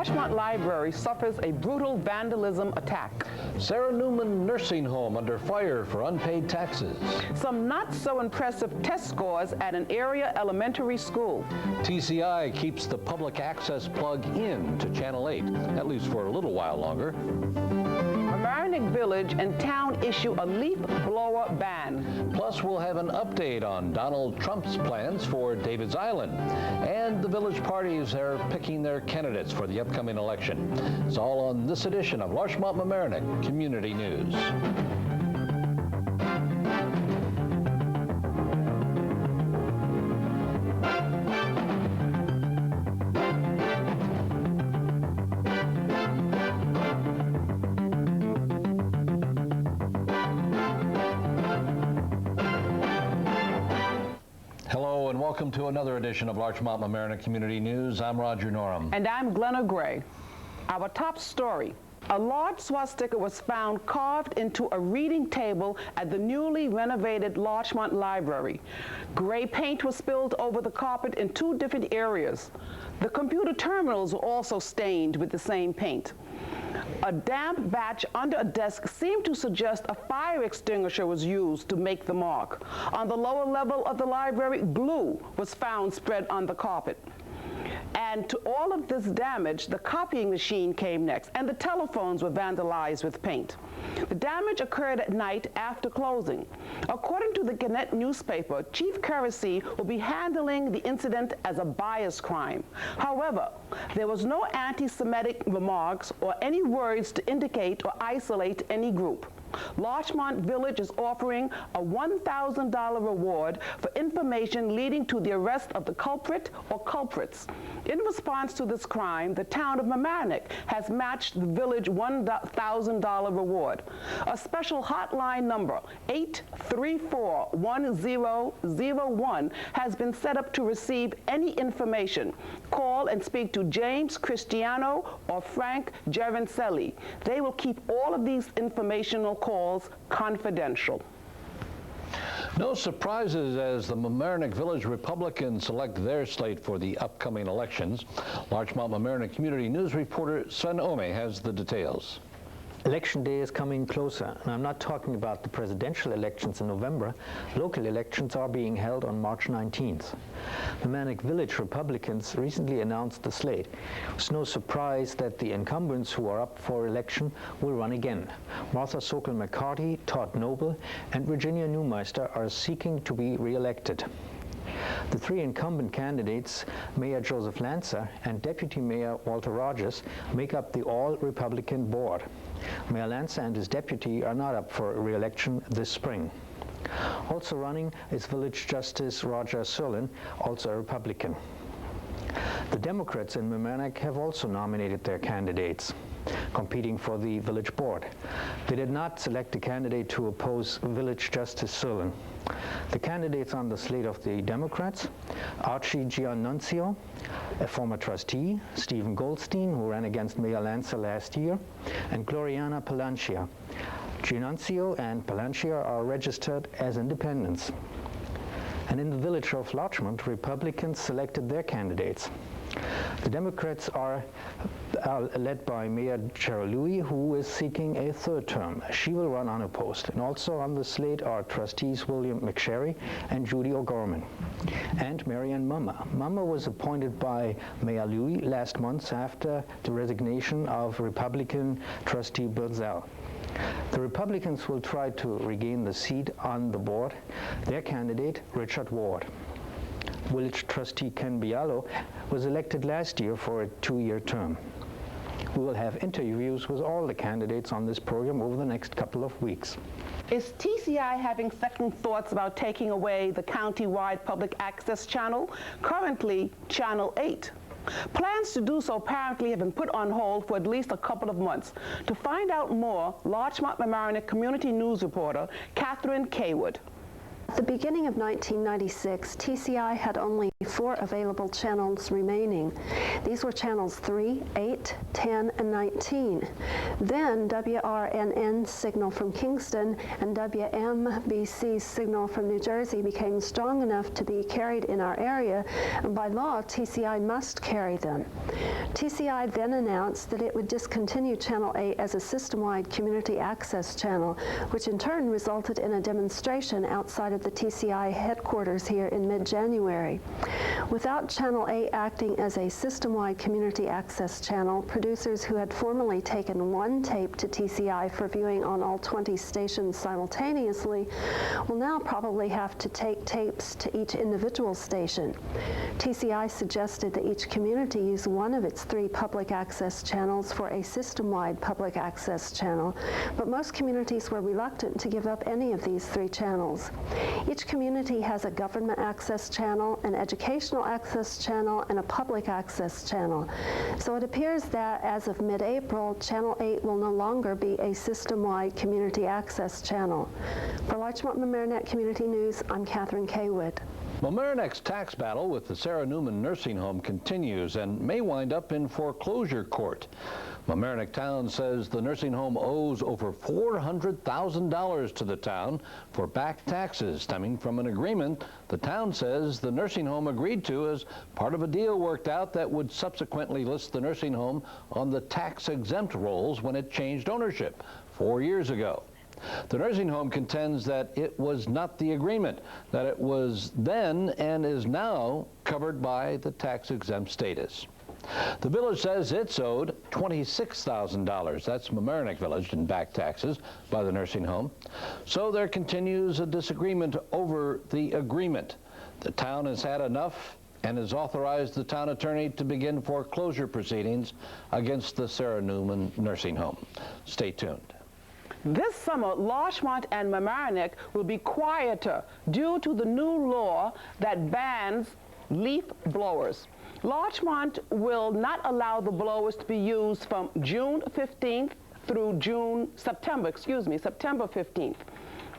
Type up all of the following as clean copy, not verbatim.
Larchmont Library suffers a brutal vandalism attack. Sarah Newman Nursing Home under fire for unpaid taxes. Some not so impressive test scores at an area elementary school. TCI keeps the public access plug in to Channel 8, at least for a little while longer. Mamaroneck Village and town issue a leaf blower ban. Plus, we'll have an update on Donald Trump's plans for David's Island. And the village parties are picking their candidates for the upcoming election. It's all on this edition of Larchmont Mamaroneck Community News. Welcome to another edition of Larchmont Mamaroneck Community News. I'm Roger Norum. And I'm Gelnna Gray. Our top story. A large swastika was found carved into a reading table at the newly renovated Larchmont Library. Gray paint was spilled over the carpet in 2 different areas. The computer terminals were also stained with the same paint. A damp batch under a desk seemed to suggest a fire extinguisher was used to make the mark. On the lower level of the library, glue was found spread on the carpet. And to all of this damage, the copying machine came next, and the telephones were vandalized with paint. The damage occurred at night after closing. According to the Gannett newspaper, Chief Kersey will be handling the incident as a bias crime. However, there was no anti-Semitic remarks or any words to indicate or isolate any group. Larchmont Village is offering a $1,000 reward for information leading to the arrest of the culprit or culprits. In response to this crime, the town of Mamaroneck has matched the village $1,000 reward. A special hotline number, 834-1001, has been set up to receive any information. Call and speak to James Cristiano or Frank Gerencelli. They will keep all of these informational calls confidential. No surprises as the Mamaroneck Village Republicans select their slate for the upcoming elections. Larchmont Mamaroneck Community News reporter Sven Oehme has the details. Election day is coming closer, and I'm not talking about the presidential elections in November. Local elections are being held on March 19th. Mamaroneck Village Republicans recently announced the slate. It's no surprise that the incumbents who are up for election will run again. Martha Sokol-McCarty, Todd Noble, and Virginia Neumeister are seeking to be re-elected. The 3 incumbent candidates, Mayor Joseph Lancer and Deputy Mayor Walter Rogers, make up the all-Republican board. Mayor Lancer and his deputy are not up for re-election this spring. Also running is Village Justice Roger Sirlin, also a Republican. The Democrats in Mamaroneck have also nominated their candidates, competing for the village board. They did not select a candidate to oppose Village Justice Sirlin. The candidates on the slate of the Democrats: Archie Giannunzio, a former trustee, Stephen Goldstein, who ran against Mayor Lancer last year, and Gloriana Palancia. Giannunzio and Palancia are registered as independents. And in the village of Larchmont, Republicans selected their candidates. The Democrats are led by Mayor Cheryl Louie, who is seeking a 3rd term. She will run unopposed. And also on the slate are trustees William McSherry and Judy O'Gorman, and Marianne Mummer. Mummer was appointed by Mayor Louie last month after the resignation of Republican trustee Birzell. The Republicans will try to regain the seat on the board. Their candidate, Richard Ward. Village trustee Ken Bialo was elected last year for a 2-year term. We will have interviews with all the candidates on this program over the next couple of weeks. Is TCI having second thoughts about taking away the county-wide public access channel, currently Channel 8? Plans to do so apparently have been put on hold for at least a couple of months. To find out more, Larchmont Mamaroneck Community News reporter Kathryn Caywood. At the beginning of 1996, TCI had only 4 available channels remaining. These were channels 3, 8, 10, and 19. Then WRNN's signal from Kingston and WMBC's signal from New Jersey became strong enough to be carried in our area, and by law, TCI must carry them. TCI then announced that it would discontinue Channel 8 as a system-wide community access channel, which in turn resulted in a demonstration outside of the TCI headquarters here in mid-January. Without Channel 8 acting as a system-wide community access channel, producers who had formerly taken one tape to TCI for viewing on all 20 stations simultaneously will now probably have to take tapes to each individual station. TCI suggested that each community use one of its 3 public access channels for a system-wide public access channel, but most communities were reluctant to give up any of these 3 channels. Each community has a government access channel, an educational access channel, and a public access channel. So it appears that as of mid-April, Channel 8 will no longer be a system-wide community access channel. For Larchmont-Mamaroneck Community News, I'm Kathryn Caywood. Mamaronek's tax battle with the Sarah Newman nursing home continues and may wind up in foreclosure court. Mamaroneck Town says the nursing home owes over $400,000 to the town for back taxes stemming from an agreement the town says the nursing home agreed to as part of a deal worked out that would subsequently list the nursing home on the tax-exempt rolls when it changed ownership 4 years ago. The nursing home contends that it was not the agreement, that it was then and is now covered by the tax-exempt status. The village says it's owed $26,000. That's Mamaroneck Village in back taxes by the nursing home. So there continues a disagreement over the agreement. The town has had enough and has authorized the town attorney to begin foreclosure proceedings against the Sarah Newman nursing home. Stay tuned. This summer, Larchmont and Mamaroneck will be quieter due to the new law that bans leaf blowers. Larchmont will not allow the blowers to be used from June 15th through September 15th.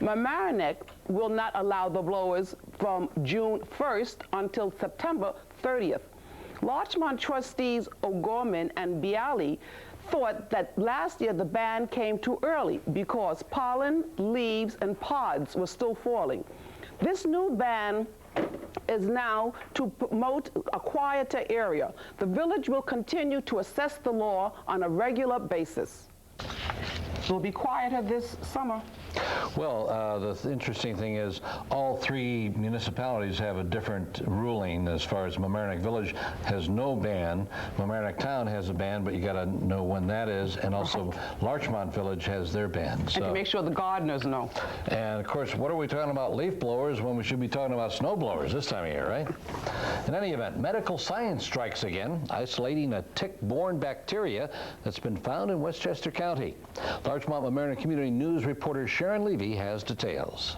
Mamaroneck will not allow the blowers from June 1st until September 30th. Larchmont trustees O'Gorman and Bialy thought that last year the ban came too early because pollen, leaves, and pods were still falling. This new ban is now to promote a quieter area. The village will continue to assess the law on a regular basis. It will be quieter this summer. Well, the interesting thing is all 3 municipalities have a different ruling as far as Mamaroneck Village has no ban. Mamaroneck Town has a ban, but you got to know when that is, and also Larchmont Village has their ban. So. And to make sure the gardeners know. And of course, what are we talking about leaf blowers when we should be talking about snow blowers this time of year, right? In any event, medical science strikes again, isolating a tick-borne bacteria that's been found in Westchester County. Larchmont Mamaroneck Community News reporter Sharon Levy has details.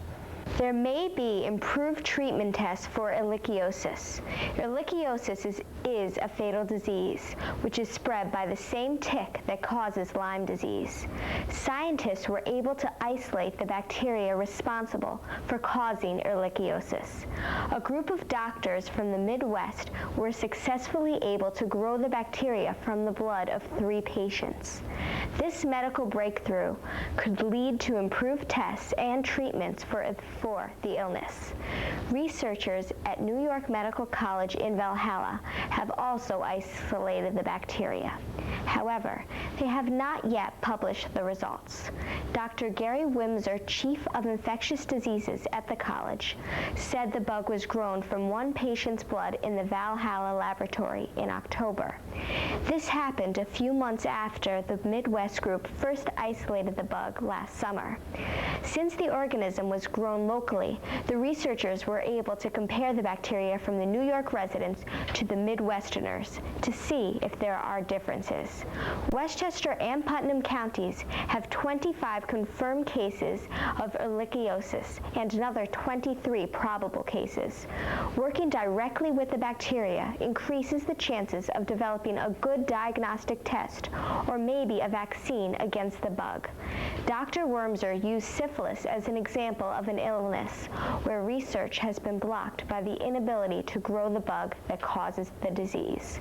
There may be improved treatment tests for ehrlichiosis. Ehrlichiosis is a fatal disease, which is spread by the same tick that causes Lyme disease. Scientists were able to isolate the bacteria responsible for causing ehrlichiosis. A group of doctors from the Midwest were successfully able to grow the bacteria from the blood of 3 patients. This medical breakthrough could lead to improved tests and treatments for the illness. Researchers at New York Medical College in Valhalla have also isolated the bacteria. However, they have not yet published the results. Dr. Gary Wimser, chief of infectious diseases at the college, said the bug was grown from 1 patient's blood in the Valhalla laboratory in October. This happened a few months after the Midwest group first isolated the bug last summer. Since the organism was grown locally, the researchers were able to compare the bacteria from the New York residents to the Midwesterners to see if there are differences. Westchester and Putnam counties have 25 confirmed cases of ehrlichiosis and another 23 probable cases. Working directly with the bacteria increases the chances of developing a good diagnostic test or maybe a vaccine vaccine against the bug. Dr. Wormser used syphilis as an example of an illness where research has been blocked by the inability to grow the bug that causes the disease.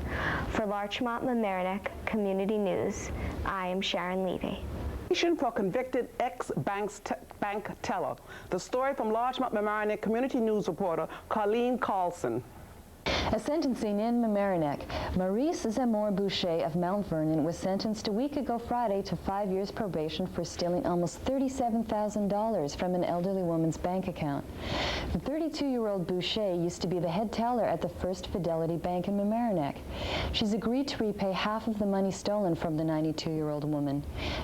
For Larchmont Mamaroneck Community News, I am Sharon Levy. For convicted ex-bank teller. The story from Larchmont Mamaroneck Community News reporter Carlson. A sentencing in Mamaroneck. Maurice Zamore Boucher of Mount Vernon was sentenced a week ago Friday to 5 years probation for stealing almost $37,000 from an elderly woman's bank account. The 32-year-old Boucher used to be the head teller at the First Fidelity Bank in Mamaroneck. She's agreed to repay half of the money stolen from the 92-year-old woman.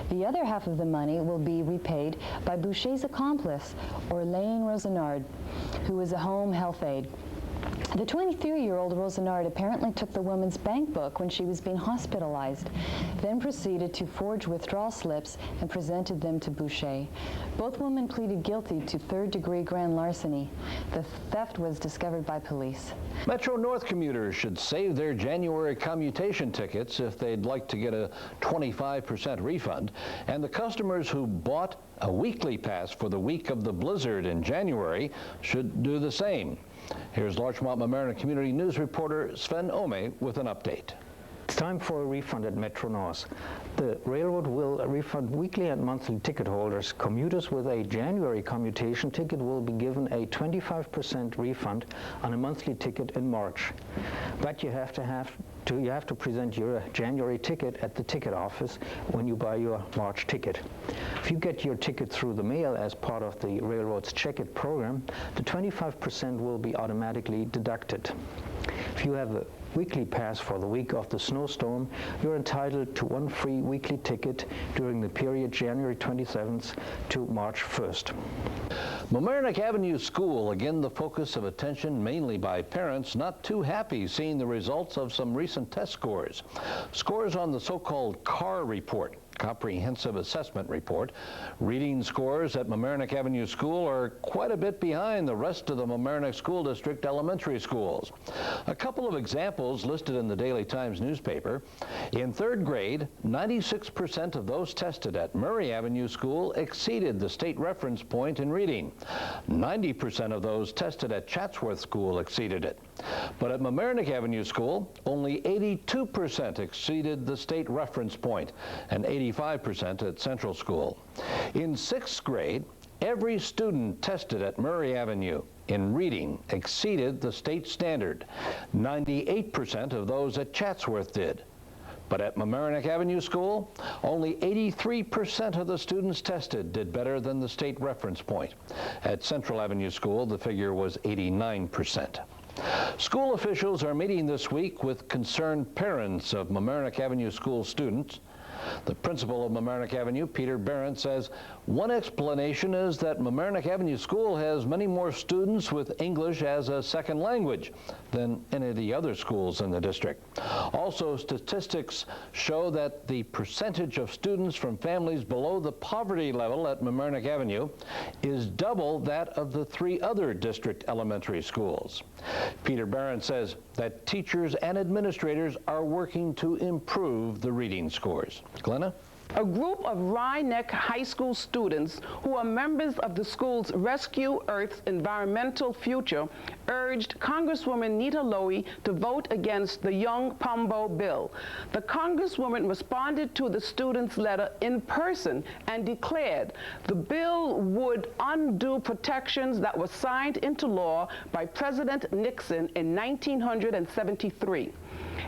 The other half of the money will be repaid by Boucher's accomplice, Orlaine Rosenard, who is a home health aide. The 23-year-old Rosenard apparently took the woman's bank book when she was being hospitalized, then proceeded to forge withdrawal slips and presented them to Boucher. Both women pleaded guilty to third-degree grand larceny. The theft was discovered by police. Metro North commuters should save their January commutation tickets if they'd like to get a 25% refund, and the customers who bought a weekly pass for the week of the blizzard in January should do the same. Here's Larchmont Mamaroneck Community News reporter Sven Oehme with an update. It's time for a refund at Metro North. The railroad will refund weekly and monthly ticket holders. Commuters with a January commutation ticket will be given a 25% refund on a monthly ticket in March. But you have to present your January ticket at the ticket office when you buy your March ticket. If you get your ticket through the mail as part of the railroad's Check It program, the 25% will be automatically deducted. If you have a weekly pass for the week of the snowstorm, you're entitled to one free weekly ticket during the period January 27th to March 1st. Mamaroneck Avenue School, again the focus of attention mainly by parents not too happy seeing the results of some recent test scores. Scores on the so-called CAR report, Comprehensive Assessment Report. Reading scores at Mamaroneck Avenue School are quite a bit behind the rest of the Mamaroneck School District elementary schools. A couple of examples listed in the Daily Times newspaper. In third grade, 96% of those tested at Murray Avenue School exceeded the state reference point in reading. 90% of those tested at Chatsworth School exceeded it. But at Mamaroneck Avenue School, only 82% exceeded the state reference point, and 85% at Central School. In sixth grade, every student tested at Murray Avenue in reading exceeded the state standard. 98% of those at Chatsworth did. But at Mamaroneck Avenue School, only 83% of the students tested did better than the state reference point. At Central Avenue School, the figure was 89%. School officials are meeting this week with concerned parents of Mamaroneck Avenue School students. The principal of Mamaroneck Avenue, Peter Barron, says one explanation is that Mamaroneck Avenue School has many more students with English as a second language than any of the other schools in the district. Also, statistics show that the percentage of students from families below the poverty level at Mamaroneck Avenue is double that of the three other district elementary schools. Peter Barron says that teachers and administrators are working to improve the reading scores. Gelnna? A group of Rye Neck High School students who are members of the school's Rescue Earth's Environmental Future urged Congresswoman Nita Lowey to vote against the Young Pumbo bill. The Congresswoman responded to the students' letter in person and declared the bill would undo protections that were signed into law by President Nixon in 1973.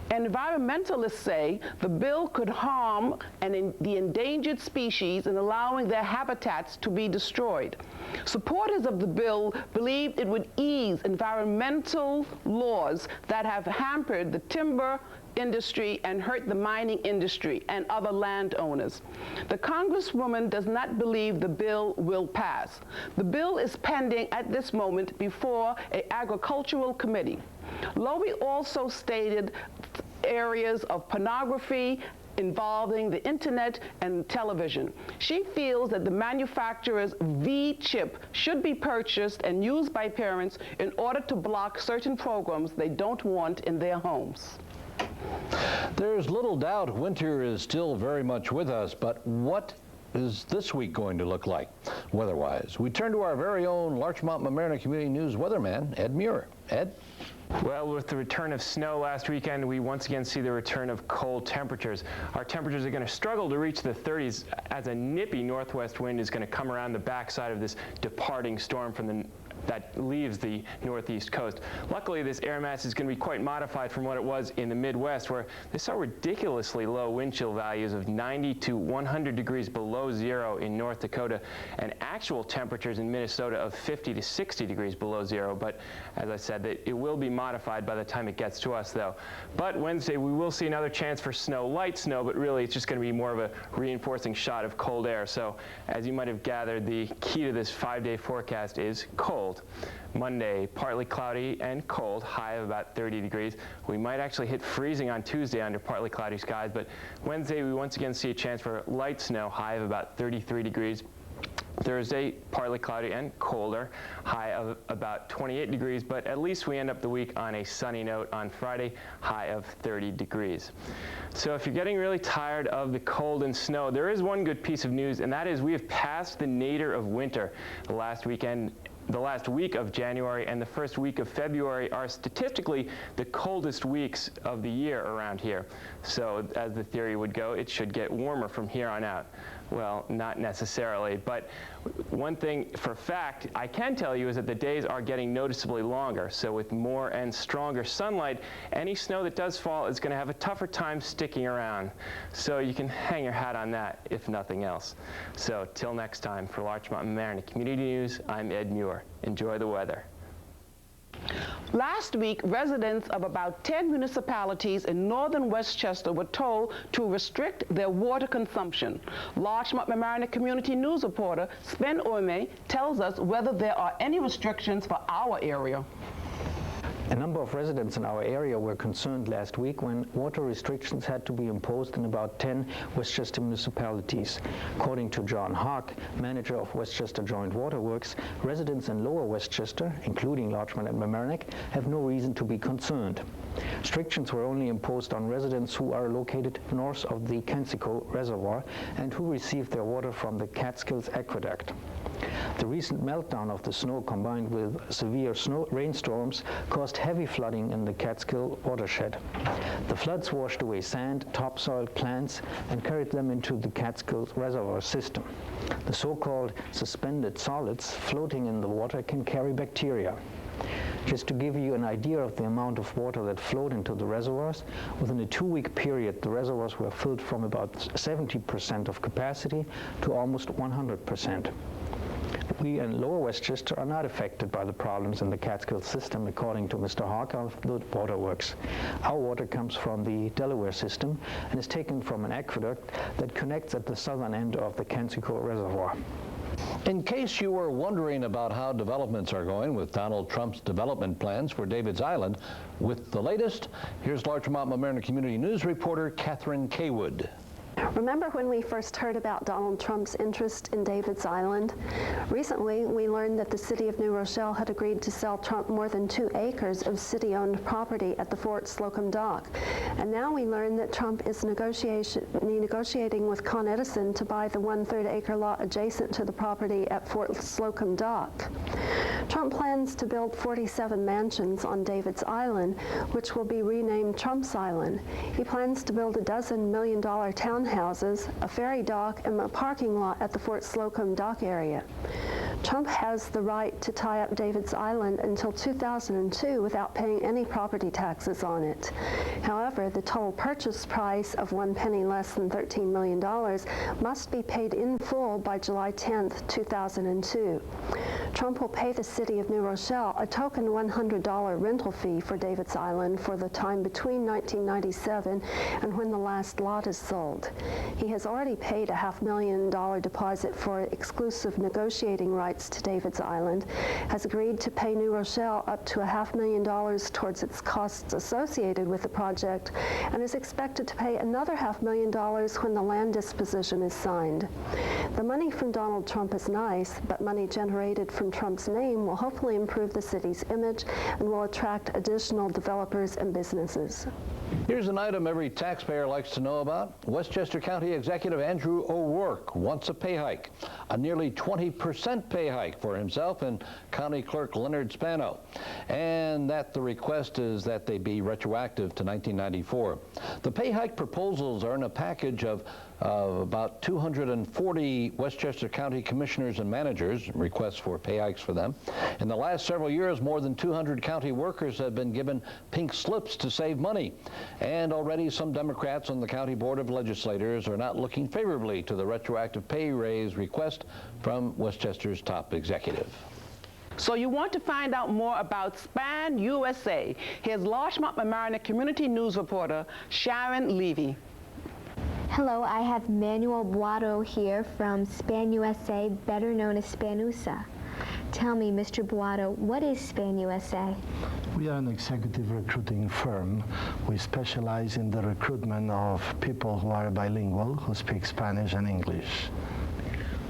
Environmentalists say the bill could harm the endangered species in allowing their habitats to be destroyed. Supporters of the bill believe it would ease environmental laws that have hampered the timber industry and hurt the mining industry and other landowners. The Congresswoman does not believe the bill will pass. The bill is pending at this moment before an agricultural committee. Lowey also stated areas of pornography involving the internet and television. She feels that the manufacturer's V-chip should be purchased and used by parents in order to block certain programs they don't want in their homes. There's little doubt winter is still very much with us, but what is this week going to look like weather-wise? We turn to our very own Larchmont-Mamaroneck Community News weatherman, Ed Muir. Ed? Well, with the return of snow last weekend, we once again see the return of cold temperatures. Our temperatures are going to struggle to reach the 30s as a nippy northwest wind is going to come around the backside of this departing storm from that leaves the northeast coast. Luckily, this air mass is going to be quite modified from what it was in the Midwest, where they saw ridiculously low wind chill values of 90 to 100 degrees below zero in North Dakota, and actual temperatures in Minnesota of 50 to 60 degrees below zero. But as I said, it will be modified by the time it gets to us, though. But Wednesday, we will see another chance for snow, light snow, but really it's just going to be more of a reinforcing shot of cold air. So as you might have gathered, the key to this 5-day forecast is cold. Monday, partly cloudy and cold, high of about 30 degrees. We might actually hit freezing on Tuesday under partly cloudy skies, but Wednesday we once again see a chance for light snow, high of about 33 degrees. Thursday, partly cloudy and colder, high of about 28 degrees, but at least we end up the week on a sunny note on Friday, high of 30 degrees. So if you're getting really tired of the cold and snow, there is one good piece of news, and that is we have passed the nadir of winter. The last week of January and the first week of February are statistically the coldest weeks of the year around here. So as the theory would go, it should get warmer from here on out. Well, not necessarily, but one thing for fact I can tell you is that the days are getting noticeably longer. So with more and stronger sunlight, any snow that does fall is going to have a tougher time sticking around. So you can hang your hat on that, if nothing else. So till next time, for Larchmont-Mamaroneck Community News, I'm Ed Muir. Enjoy the weather. Last week, residents of about 10 municipalities in northern Westchester were told to restrict their water consumption. Larchmont-Mamaroneck Community News reporter Sven Oehme tells us whether there are any restrictions for our area. A number of residents in our area were concerned last week when water restrictions had to be imposed in about 10 Westchester municipalities. According to John Hawk, manager of Westchester Joint Waterworks, residents in Lower Westchester, including Larchmont and Mamaroneck, have no reason to be concerned. Restrictions were only imposed on residents who are located north of the Kensico Reservoir and who receive their water from the Catskills Aqueduct. The recent meltdown of the snow combined with severe rainstorms caused heavy flooding in the Catskill watershed. The floods washed away sand, topsoil, plants, and carried them into the Catskill Reservoir system. The so-called suspended solids floating in the water can carry bacteria. Just to give you an idea of the amount of water that flowed into the reservoirs, within a 2-week period, the reservoirs were filled from about 70% of capacity to almost 100%. We in Lower Westchester are not affected by the problems in the Catskill system, according to Mr. Hawk of the Waterworks. Our water comes from the Delaware system and is taken from an aqueduct that connects at the southern end of the Kensico Reservoir. In case you were wondering about how developments are going with Donald Trump's development plans for David's Island, with the latest, here's Larchmont-Mamaroneck Community News reporter Kathryn Caywood. Remember when we first heard about Donald Trump's interest in David's Island? Recently, we learned that the city of New Rochelle had agreed to sell Trump more than 2 acres of city-owned property at the Fort Slocum Dock. And now we learn that Trump is negotiating with Con Edison to buy the 1/3 acre lot adjacent to the property at Fort Slocum Dock. Trump plans to build 47 mansions on David's Island, which will be renamed Trump's Island. He plans to build a dozen $1 million townhouses, a ferry dock, and a parking lot at the Fort Slocum Dock area. Trump has the right to tie up David's Island until 2002 without paying any property taxes on it. However, the total purchase price of 1 penny less than $13 million must be paid in full by July 10, 2002. Trump will pay the city of New Rochelle a token $100 rental fee for David's Island for the time between 1997 and when the last lot is sold. He has already paid a $500,000 deposit for exclusive negotiating rights to David's Island, has agreed to pay New Rochelle up to a $500,000 towards its costs associated with the project, and is expected to pay another $500,000 when the land disposition is signed. The money from Donald Trump is nice, but money generated from Trump's name will hopefully improve the city's image and will attract additional developers and businesses. Here's an item every taxpayer likes to know about. Westchester County Executive Andrew O'Rourke wants a pay hike, a nearly 20% pay hike for himself and County Clerk Leonard Spano, and that the request is that they be retroactive to 1994. The pay hike proposals are in a package of about 240 Westchester County commissioners and managers, requests for pay hikes for them. In the last several years, more than 200 county workers have been given pink slips to save money. And already some Democrats on the County Board of Legislators are not looking favorably to the retroactive pay raise request from Westchester's top executive. So you want to find out more about SPAN USA. Here's Larchmont Mamaroneck Community News reporter Sharon Levy. Hello, I have Manuel Boato here from SPAN USA, better known as SPANUSA. Tell me, Mr. Boato, what is SPAN USA? We are an executive recruiting firm. We specialize in the recruitment of people who are bilingual, who speak Spanish and English.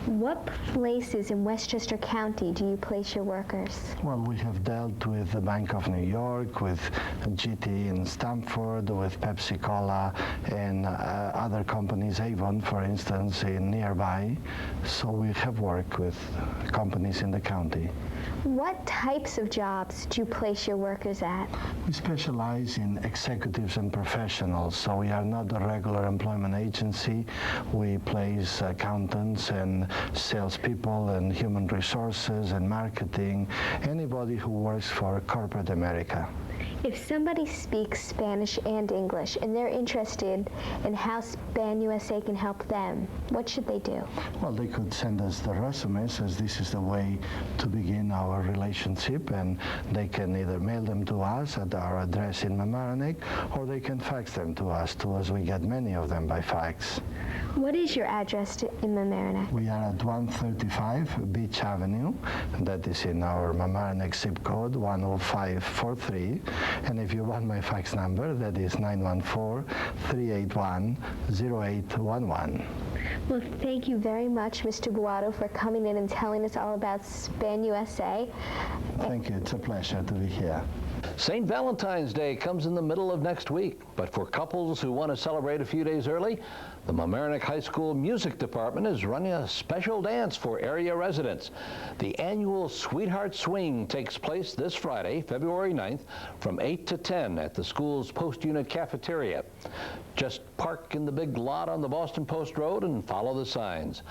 What places in Westchester County do you place your workers? Well, we have dealt with the Bank of New York, with GT in Stamford, with Pepsi Cola, and other companies, Avon, for instance, in nearby. So we have worked with companies in the county. What types of jobs do you place your workers at? We specialize in executives and professionals, so we are not a regular employment agency. We place accountants and salespeople and human resources and marketing, anybody who works for corporate America. If somebody speaks Spanish and English and they're interested in how SPAN USA can help them, what should they do? Well, they could send us the resumes, as this is the way to begin our relationship, and they can either mail them to us at our address in Mamaroneck, or they can fax them to us, we get many of them by fax. What is your address in Mamaroneck? We are at 135 Beach Avenue, that is in our Mamaroneck zip code, 10543. And if you want my fax number, that is 914-381-0811. Well, thank you very much, Mr. Boato, for coming in and telling us all about SPAN USA. Thank you. It's a pleasure to be here. St. Valentine's Day comes in the middle of next week, but for couples who want to celebrate a few days early, the Mamaroneck High School Music Department is running a special dance for area residents. The annual Sweetheart Swing takes place this Friday, February 9th, from 8 to 10 at the school's post-unit cafeteria. Just park in the big lot on the Boston Post Road and follow the signs.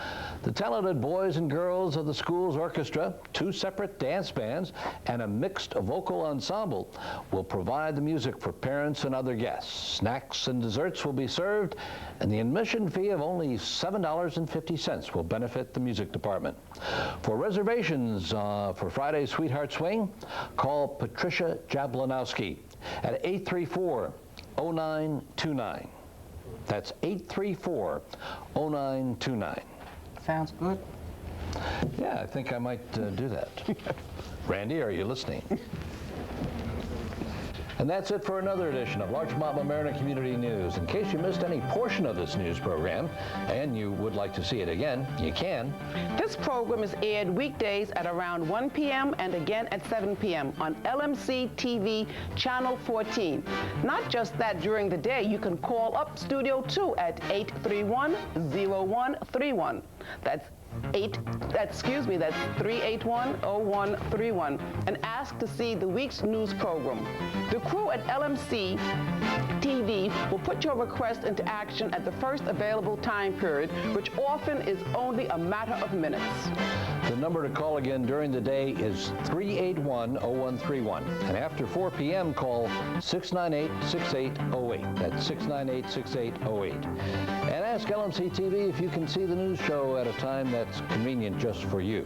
The talented boys and girls of the school's orchestra, 2 separate dance bands, and a mixed vocal ensemble will provide the music for parents and other guests. Snacks and desserts will be served, and the admission fee of only $7.50 will benefit the music department. For reservations for Friday's Sweetheart Swing, call Patricia Jablanowski at 834-0929. That's 834-0929. Sounds good. Yeah, I think I might do that. Randy, are you listening? And that's it for another edition of Larchmont Mamaroneck Community News. In case you missed any portion of this news program and you would like to see it again, you can. This program is aired weekdays at around 1 p.m. and again at 7 p.m. on LMC-TV Channel 14. Not just that, during the day, you can call up Studio 2 at 831-0131. That's 381-0131, and ask to see the week's news program. The crew at LMC-TV will put your request into action at the first available time period, which often is only a matter of minutes. The number to call again during the day is 381-0131, and after 4 p.m. call 698-6808. That's 698-6808. And ask LMC-TV if you can see the news show at a time that's convenient just for you.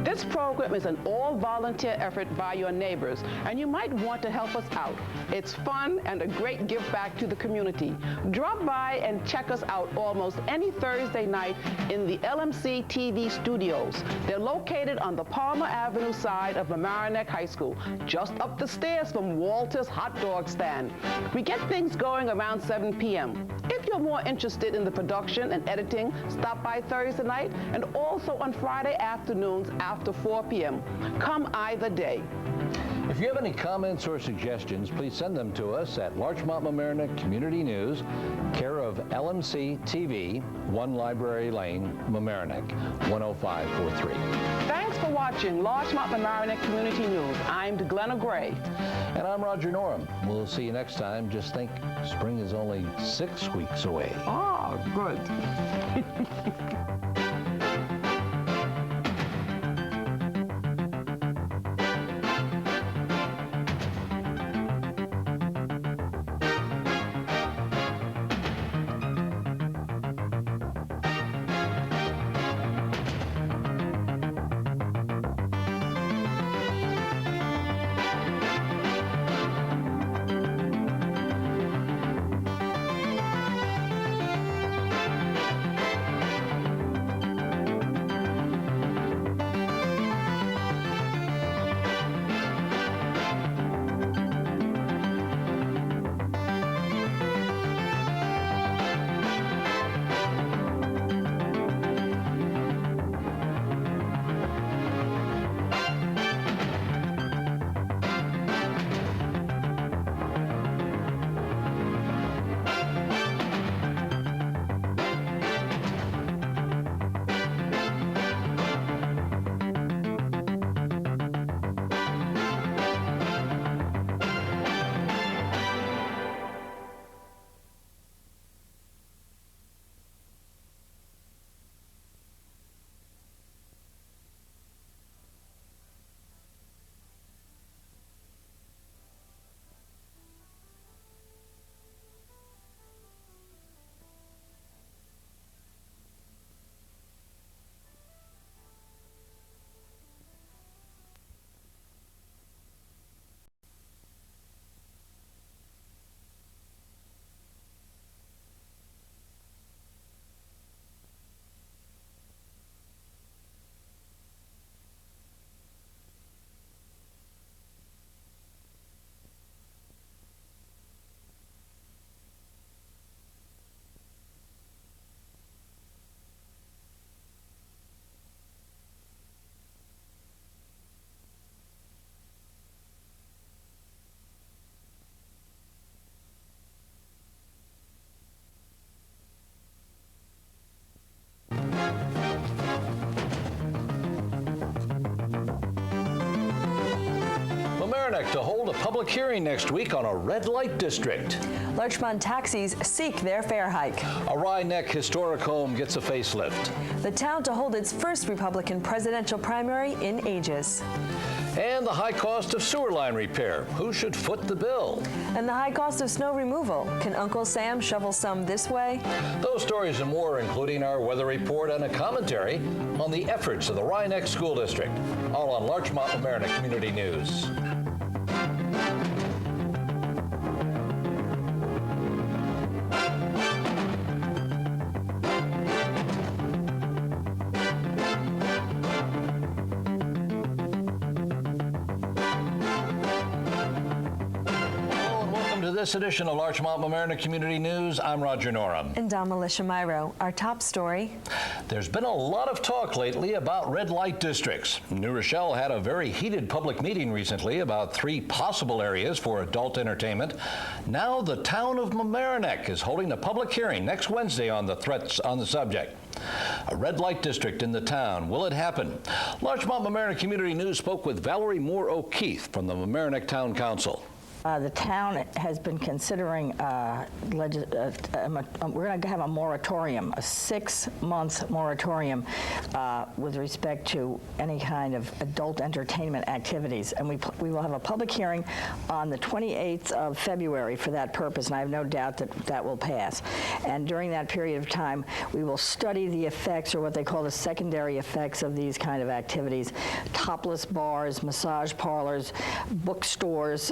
This program is an all-volunteer effort by your neighbors, and you might want to help us out. It's fun and a great give back to the community. Drop by and check us out almost any Thursday night in the LMC-TV studios. They're located on the Palmer Avenue side of Mamaroneck High School, just up the stairs from Walter's hot dog stand. We get things going around 7 p.m. If you're more interested in the production and editing, stop by Thursday night and also on Friday afternoons after 4 p.m. Come either day. If If you have any comments or suggestions, please send them to us at Larchmont Mamaroneck Community News, care of LMC-TV, 1 Library Lane, Mamaroneck, 10543. Thanks for watching Larchmont Mamaroneck Community News. I'm Gelnna Gray. And I'm Roger Norum. We'll see you next time. Just think, spring is only 6 weeks away. Oh, good. To hold a public hearing next week on a red light district. Larchmont taxis seek their fare hike. A Rye Neck historic home gets a facelift. The town to hold its first Republican presidential primary in ages. And the high cost of sewer line repair. Who should foot the bill? And the high cost of snow removal. Can Uncle Sam shovel some this way? Those stories and more, including our weather report and a commentary on the efforts of the Rye Neck School District. All on Larchmont Mamaroneck Community News. This edition of Larchmont Mamaroneck Community News, I'm Roger Norum. And I'm Alicia Myro. Our top story. There's been a lot of talk lately about red light districts. New Rochelle had a very heated public meeting recently about 3 possible areas for adult entertainment. Now the town of Mamaroneck is holding a public hearing next Wednesday on the threats on the subject. A red light district in the town. Will it happen? Larchmont Mamaroneck Community News spoke with Valerie Moore O'Keefe from the Mamaroneck Town Council. The town has been considering, we're going to have a moratorium, a 6-month moratorium with respect to any kind of adult entertainment activities. And we will have a public hearing on the 28th of February for that purpose, and I have no doubt that that will pass. And during that period of time, we will study the effects, or what they call the secondary effects, of these kind of activities. Topless bars, massage parlors, bookstores,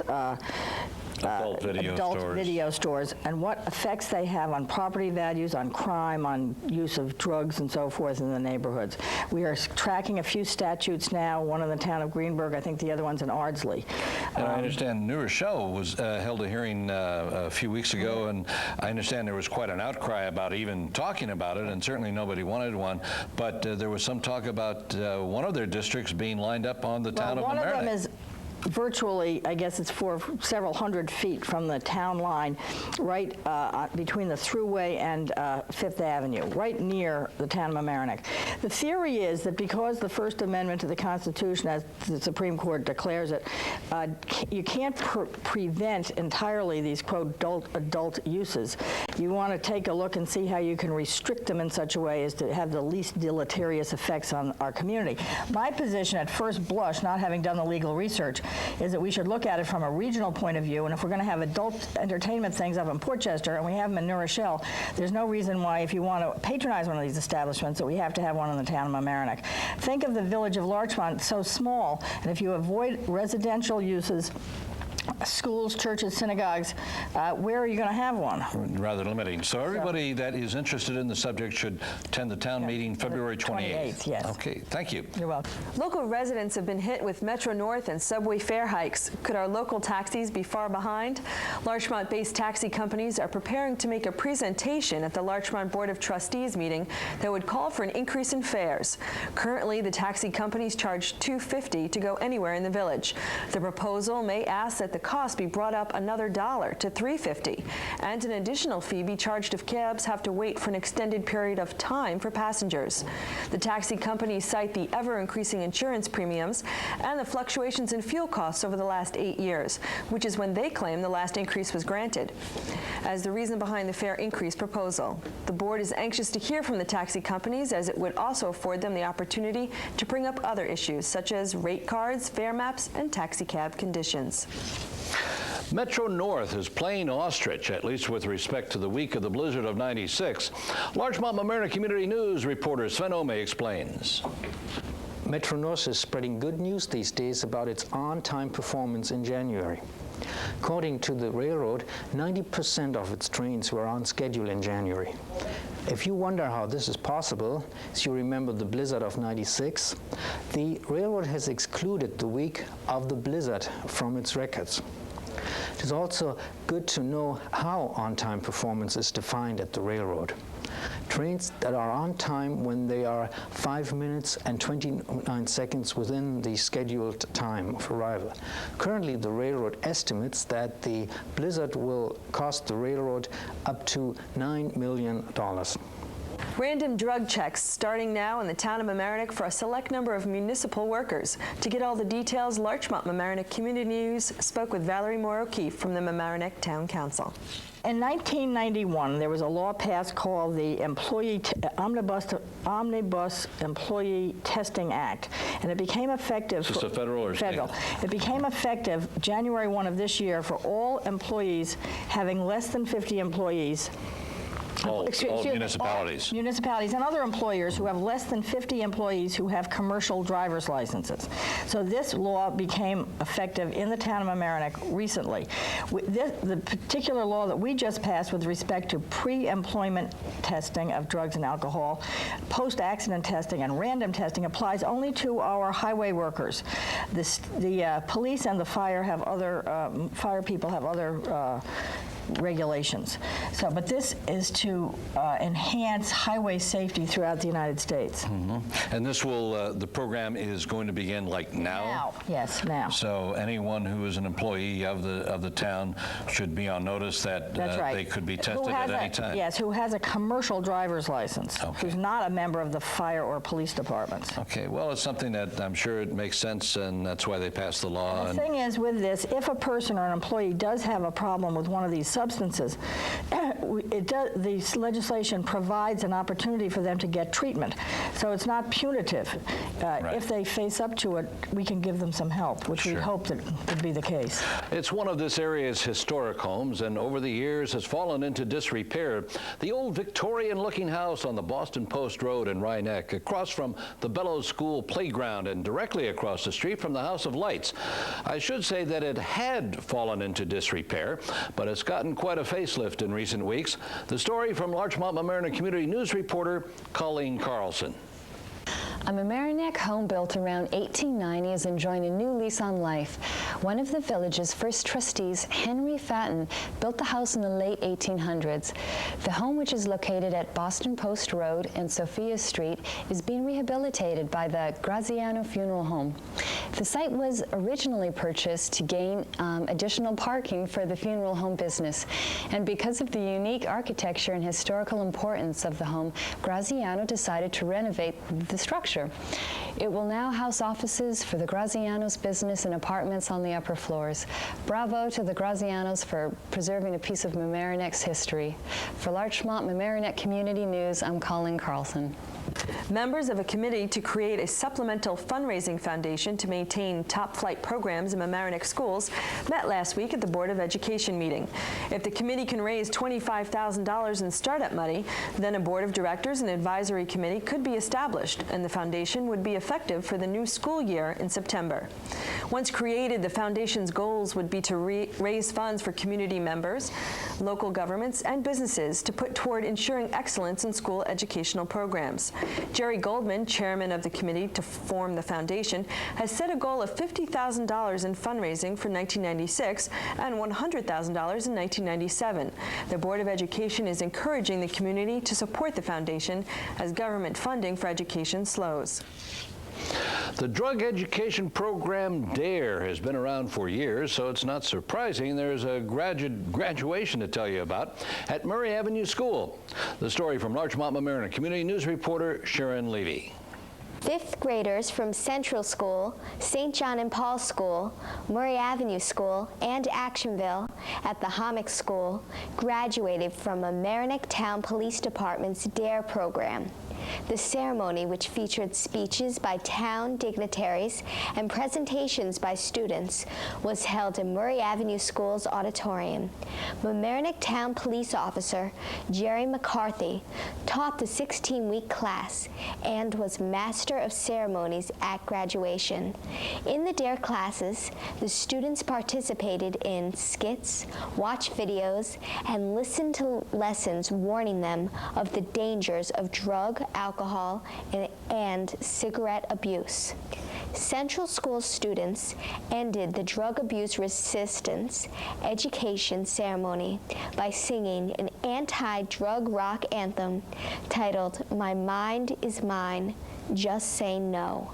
adult video stores, and what effects they have on property values, on crime, on use of drugs and so forth in the neighborhoods. We are tracking a few statutes now, one in the town of Greenberg, I think the other one's in Ardsley. And I understand New Rochelle was held a hearing a few weeks ago, and I understand there was quite an outcry about even talking about it, and certainly nobody wanted one, but there was some talk about one of their districts being lined up on the town of Mamaroneck. virtually, I guess it's for several hundred feet from the town line, right between the Thruway and Fifth Avenue, right near the town of Mamaroneck. The theory is that because the First Amendment to the Constitution, as the Supreme Court declares it, you can't prevent entirely these, quote, adult uses. You want to take a look and see how you can restrict them in such a way as to have the least deleterious effects on our community. My position at first blush, not having done the legal research, is that we should look at it from a regional point of view, and if we're going to have adult entertainment things up in Portchester, and we have them in New Rochelle, there's no reason why, if you want to patronize one of these establishments, that we have to have one in the town of Mamaroneck. Think of the village of Larchmont, so small, and if you avoid residential uses, schools, churches, synagogues, where are you going to have one? Rather limiting. So everybody that is interested in the subject should attend the town meeting February 28th. Yes. Okay, thank you. You're welcome. Local residents have been hit with Metro North and subway fare hikes. Could our local taxis be far behind? Larchmont-based taxi companies are preparing to make a presentation at the Larchmont Board of Trustees meeting that would call for an increase in fares. Currently, the taxi companies charge $2.50 to go anywhere in the village. The proposal may ask that the cost be brought up another $1 to $3.50, and an additional fee be charged if cabs have to wait for an extended period of time for passengers. The taxi companies cite the ever-increasing insurance premiums and the fluctuations in fuel costs over the last 8 years, which is when they claim the last increase was granted, as the reason behind the fare increase proposal. The board is anxious to hear from the taxi companies, as it would also afford them the opportunity to bring up other issues such as rate cards, fare maps, and taxi cab conditions. Metro North is playing ostrich, at least with respect to the week of the blizzard of '96. Larchmont Mamaroneck Community News reporter Sven Oehme explains. Metro North is spreading good news these days about its on-time performance in January. According to the railroad, 90% of its trains were on schedule in January. If you wonder how this is possible, as you remember the blizzard of '96, the railroad has excluded the week of the blizzard from its records. It is also good to know how on-time performance is defined at the railroad. Trains that are on time when they are 5 minutes and 29 seconds within the scheduled time of arrival. Currently, the railroad estimates that the blizzard will cost the railroad up to $9 million. Random drug checks starting now in the town of Mamaroneck for a select number of municipal workers. To get all the details, Larchmont Mamaroneck Community News spoke with Valerie Moore O'Keefe from the Mamaroneck Town Council. In 1991, there was a law passed called the Omnibus Employee Testing Act, and it became effective. Just a federal or federal. state? It became effective January 1 of this year for all employees having less than 50 employees. All municipalities. All municipalities and other employers who have less than 50 employees who have commercial driver's licenses. So this law became effective in the town of Mamaroneck recently. The particular law that we just passed with respect to pre-employment testing of drugs and alcohol, post-accident testing, and random testing applies only to our highway workers. The police and the fire have other, fire people have other regulations. So, but this is to enhance highway safety throughout the United States. Mm-hmm. And this will, the program is going to begin like now? Now, yes, now. So anyone who is an employee of the town should be on notice that they could be tested at any time? Yes, who has a commercial driver's license, who's not a member of the fire or police departments. Okay, well, it's something that I'm sure it makes sense, and that's why they passed the law. And the thing is with this, if a person or an employee does have a problem with one of these substances, the legislation provides an opportunity for them to get treatment. So it's not punitive. Right. If they face up to it, we can give them some help, which we hope that would be the case. It's one of this area's historic homes, and over the years has fallen into disrepair. The old Victorian-looking house on the Boston Post Road in Rye Neck, across from the Bellows School playground and directly across the street from the House of Lights. I should say that it had fallen into disrepair, but it's gotten quite a facelift in recent weeks. The story from Larchmont Mamaroneck Community News reporter Colleen Carlson. A Mamaroneck home built around 1890 is enjoying a new lease on life. One of the village's first trustees, Henry Fatton, built the house in the late 1800s. The home, which is located at Boston Post Road and Sophia Street, is being rehabilitated by the Graziano Funeral Home. The site was originally purchased to gain additional parking for the funeral home business. And because of the unique architecture and historical importance of the home, Graziano decided to renovate the structure. It will now house offices for the Graziano's business and apartments on the upper floors. Bravo to the Grazianos for preserving a piece of Mamaroneck's history. For Larchmont Mamaroneck Community News, I'm Carlson. Members of a committee to create a supplemental fundraising foundation to maintain top flight programs in Mamaroneck schools met last week at the Board of Education meeting. If the committee can raise $25,000 in startup money, then a board of directors and advisory committee could be established, and the foundation would be effective for the new school year in September. Once created, the foundation's goals would be to raise funds for community members, local governments, and businesses to put toward ensuring excellence in school educational programs. Jerry Goldman, chairman of the committee to form the foundation, has set a goal of $50,000 in fundraising for 1996 and $100,000 in 1997. The Board of Education is encouraging the community to support the foundation as government funding for education slows. The drug education program DARE has been around for years, so it's not surprising there's a graduation to tell you about at Murray Avenue School. The story from Larchmont Mamaroneck Community News reporter Sharon Levy. Fifth graders from Central School, St. John and Paul School, Murray Avenue School, and Actionville at the Hommock School graduated from Mamaroneck Town Police Department's DARE program. The ceremony, which featured speeches by town dignitaries and presentations by students, was held in Murray Avenue School's auditorium. Mamaroneck Town Police Officer Jerry McCarthy taught the 16-week class and was Master of Ceremonies at graduation. In the DARE classes, the students participated in skits, watched videos, and listened to lessons warning them of the dangers of drug, alcohol, and cigarette abuse. Central School students ended the drug abuse resistance education ceremony by singing an anti-drug rock anthem titled "My Mind is Mine, Just Say No."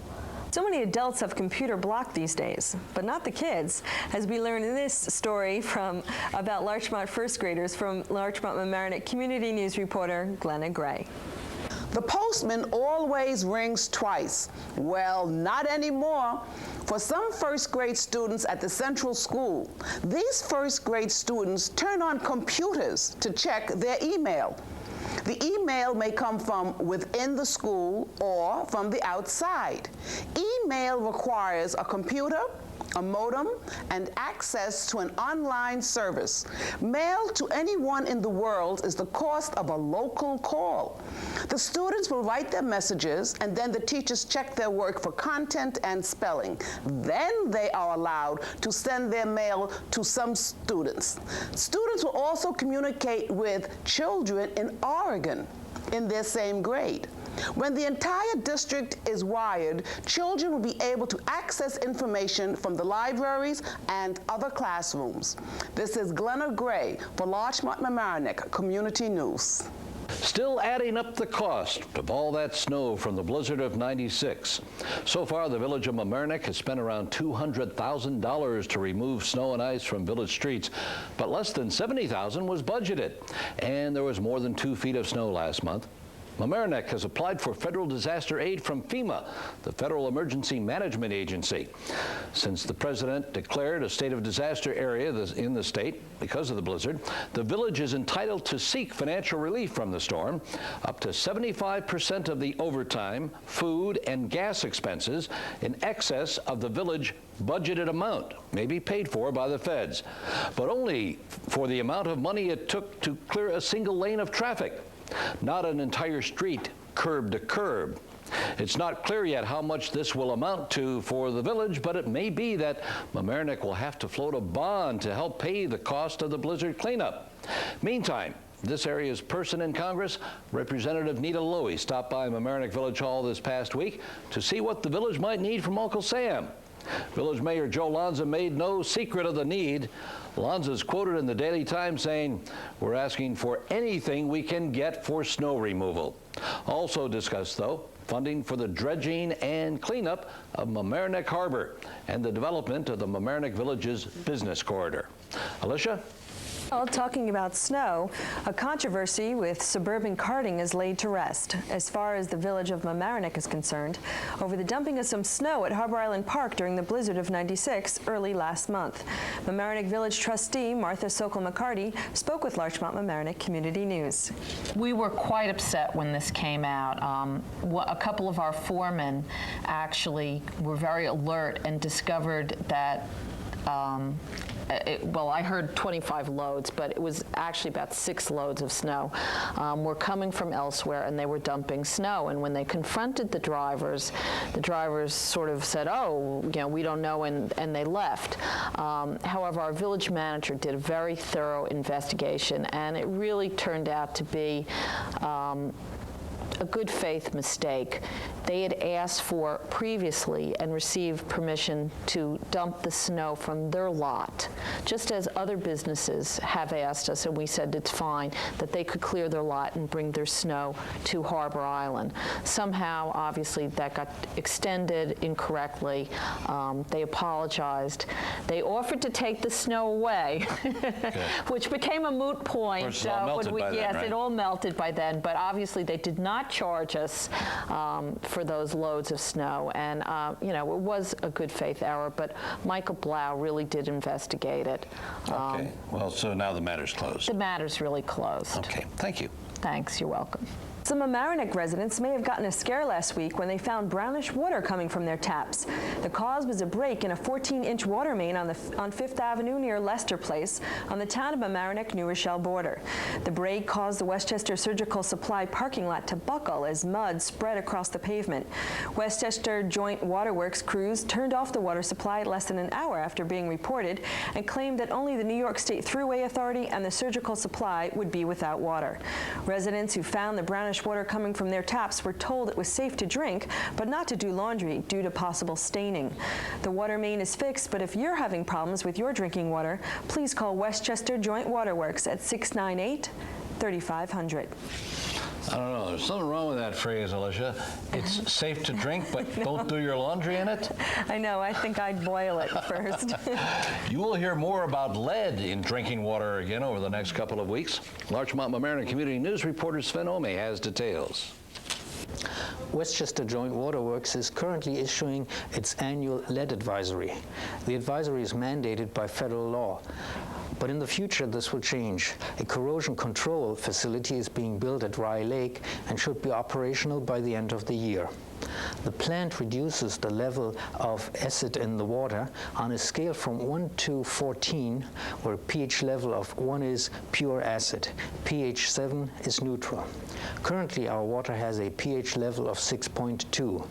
So many adults have computer block these days, but not the kids, as we learn in this story about Larchmont first graders from Larchmont Mamaroneck Community News reporter Gelnna Gray. The postman always rings twice. Well, not anymore. For some first grade students at the Central School, these first grade students turn on computers to check their email. The email may come from within the school or from the outside. Email requires a computer, a modem, and access to an online service. Mail to anyone in the world is the cost of a local call. The students will write their messages, and then the teachers check their work for content and spelling. Then they are allowed to send their mail to some students. Students will also communicate with children in Oregon in their same grade. When the entire district is wired, children will be able to access information from the libraries and other classrooms. This is Gelnna Gray for Larchmont Mamaroneck Community News. Still adding up the cost of all that snow from the blizzard of '96. So far, the village of Mamaroneck has spent around $200,000 to remove snow and ice from village streets, but less than $70,000 was budgeted, and there was more than 2 feet of snow last month. Mamaroneck has applied for federal disaster aid from FEMA, the Federal Emergency Management Agency. Since the president declared a state of disaster area in the state because of the blizzard, the village is entitled to seek financial relief from the storm. Up to 75% of the overtime, food, and gas expenses in excess of the village budgeted amount may be paid for by the feds, but only for the amount of money it took to clear a single lane of traffic, not an entire street curb to curb. It's not clear yet how much this will amount to for the village, but it may be that Mamaroneck will have to float a bond to help pay the cost of the blizzard cleanup. Meantime, This area's person in Congress, Representative Nita Lowy, stopped by Mamaroneck Village Hall this past week to see what the village might need from Uncle Sam. Village Mayor Joe Lanza made no secret of the need. Lanza's quoted in the Daily Times saying, "We're asking for anything we can get for snow removal." Also discussed, though, funding for the dredging and cleanup of Mamaroneck Harbor and the development of the Mamaroneck Village's business corridor. Alicia? Well, talking about snow, a controversy with suburban karting is laid to rest, as far as the village of Mamaroneck is concerned, over the dumping of some snow at Harbor Island Park during the blizzard of '96 early last month. Mamaroneck Village trustee Martha Sokol-McCarty spoke with Larchmont Mamaroneck Community News. We were quite upset when this came out. A couple of our foremen actually were very alert and discovered that well, I heard 25 loads, but it was actually about 6 loads of snow were coming from elsewhere, and they were dumping snow. And when they confronted the drivers sort of said, "Oh, you know, we don't know," and they left. However, our village manager did a very thorough investigation, and it really turned out to be a good faith mistake. They had asked for previously and received permission to dump the snow from their lot, just as other businesses have asked us, and we said it's fine, that they could clear their lot and bring their snow to Harbor Island. Somehow, obviously, that got extended incorrectly. They apologized. They offered to take the snow away, which became a moot point. Of course, it all melted by then, yes, right? It all melted by then, but obviously they did not charge us for those loads of snow, and you know, it was a good faith error, but Michael Blau really did investigate it. Okay, well, so now the matter's closed. The matter's really closed. Okay, thank you. Thanks, you're welcome. Some Mamaroneck residents may have gotten a scare last week when they found brownish water coming from their taps. The cause was a break in a 14-inch water main on 5th Avenue near Lester Place on the town of Mamaroneck-New Rochelle border. The break caused the Westchester Surgical Supply parking lot to buckle as mud spread across the pavement. Westchester Joint Waterworks crews turned off the water supply less than an hour after being reported and claimed that only the New York State Thruway Authority and the Surgical Supply would be without water. Residents who found the brownish water coming from their taps were told it was safe to drink, but not to do laundry due to possible staining. The water main is fixed, but if you're having problems with your drinking water, please call Westchester Joint Waterworks at 698-3500. I don't know, there's something wrong with that phrase, Alicia. It's safe to drink, but don't do your laundry in it? I know, I think I'd boil it first. You will hear more about lead in drinking water again over the next couple of weeks. Larchmont Mamaroneck Community News reporter Sven Oehme has details. Westchester Joint Waterworks is currently issuing its annual lead advisory. The advisory is mandated by federal law. But in the future, this will change. A corrosion control facility is being built at Rye Lake and should be operational by the end of the year. The plant reduces the level of acid in the water on a scale from 1 to 14, where pH level of 1 is pure acid, pH 7 is neutral. Currently, our water has a pH level of 6.2.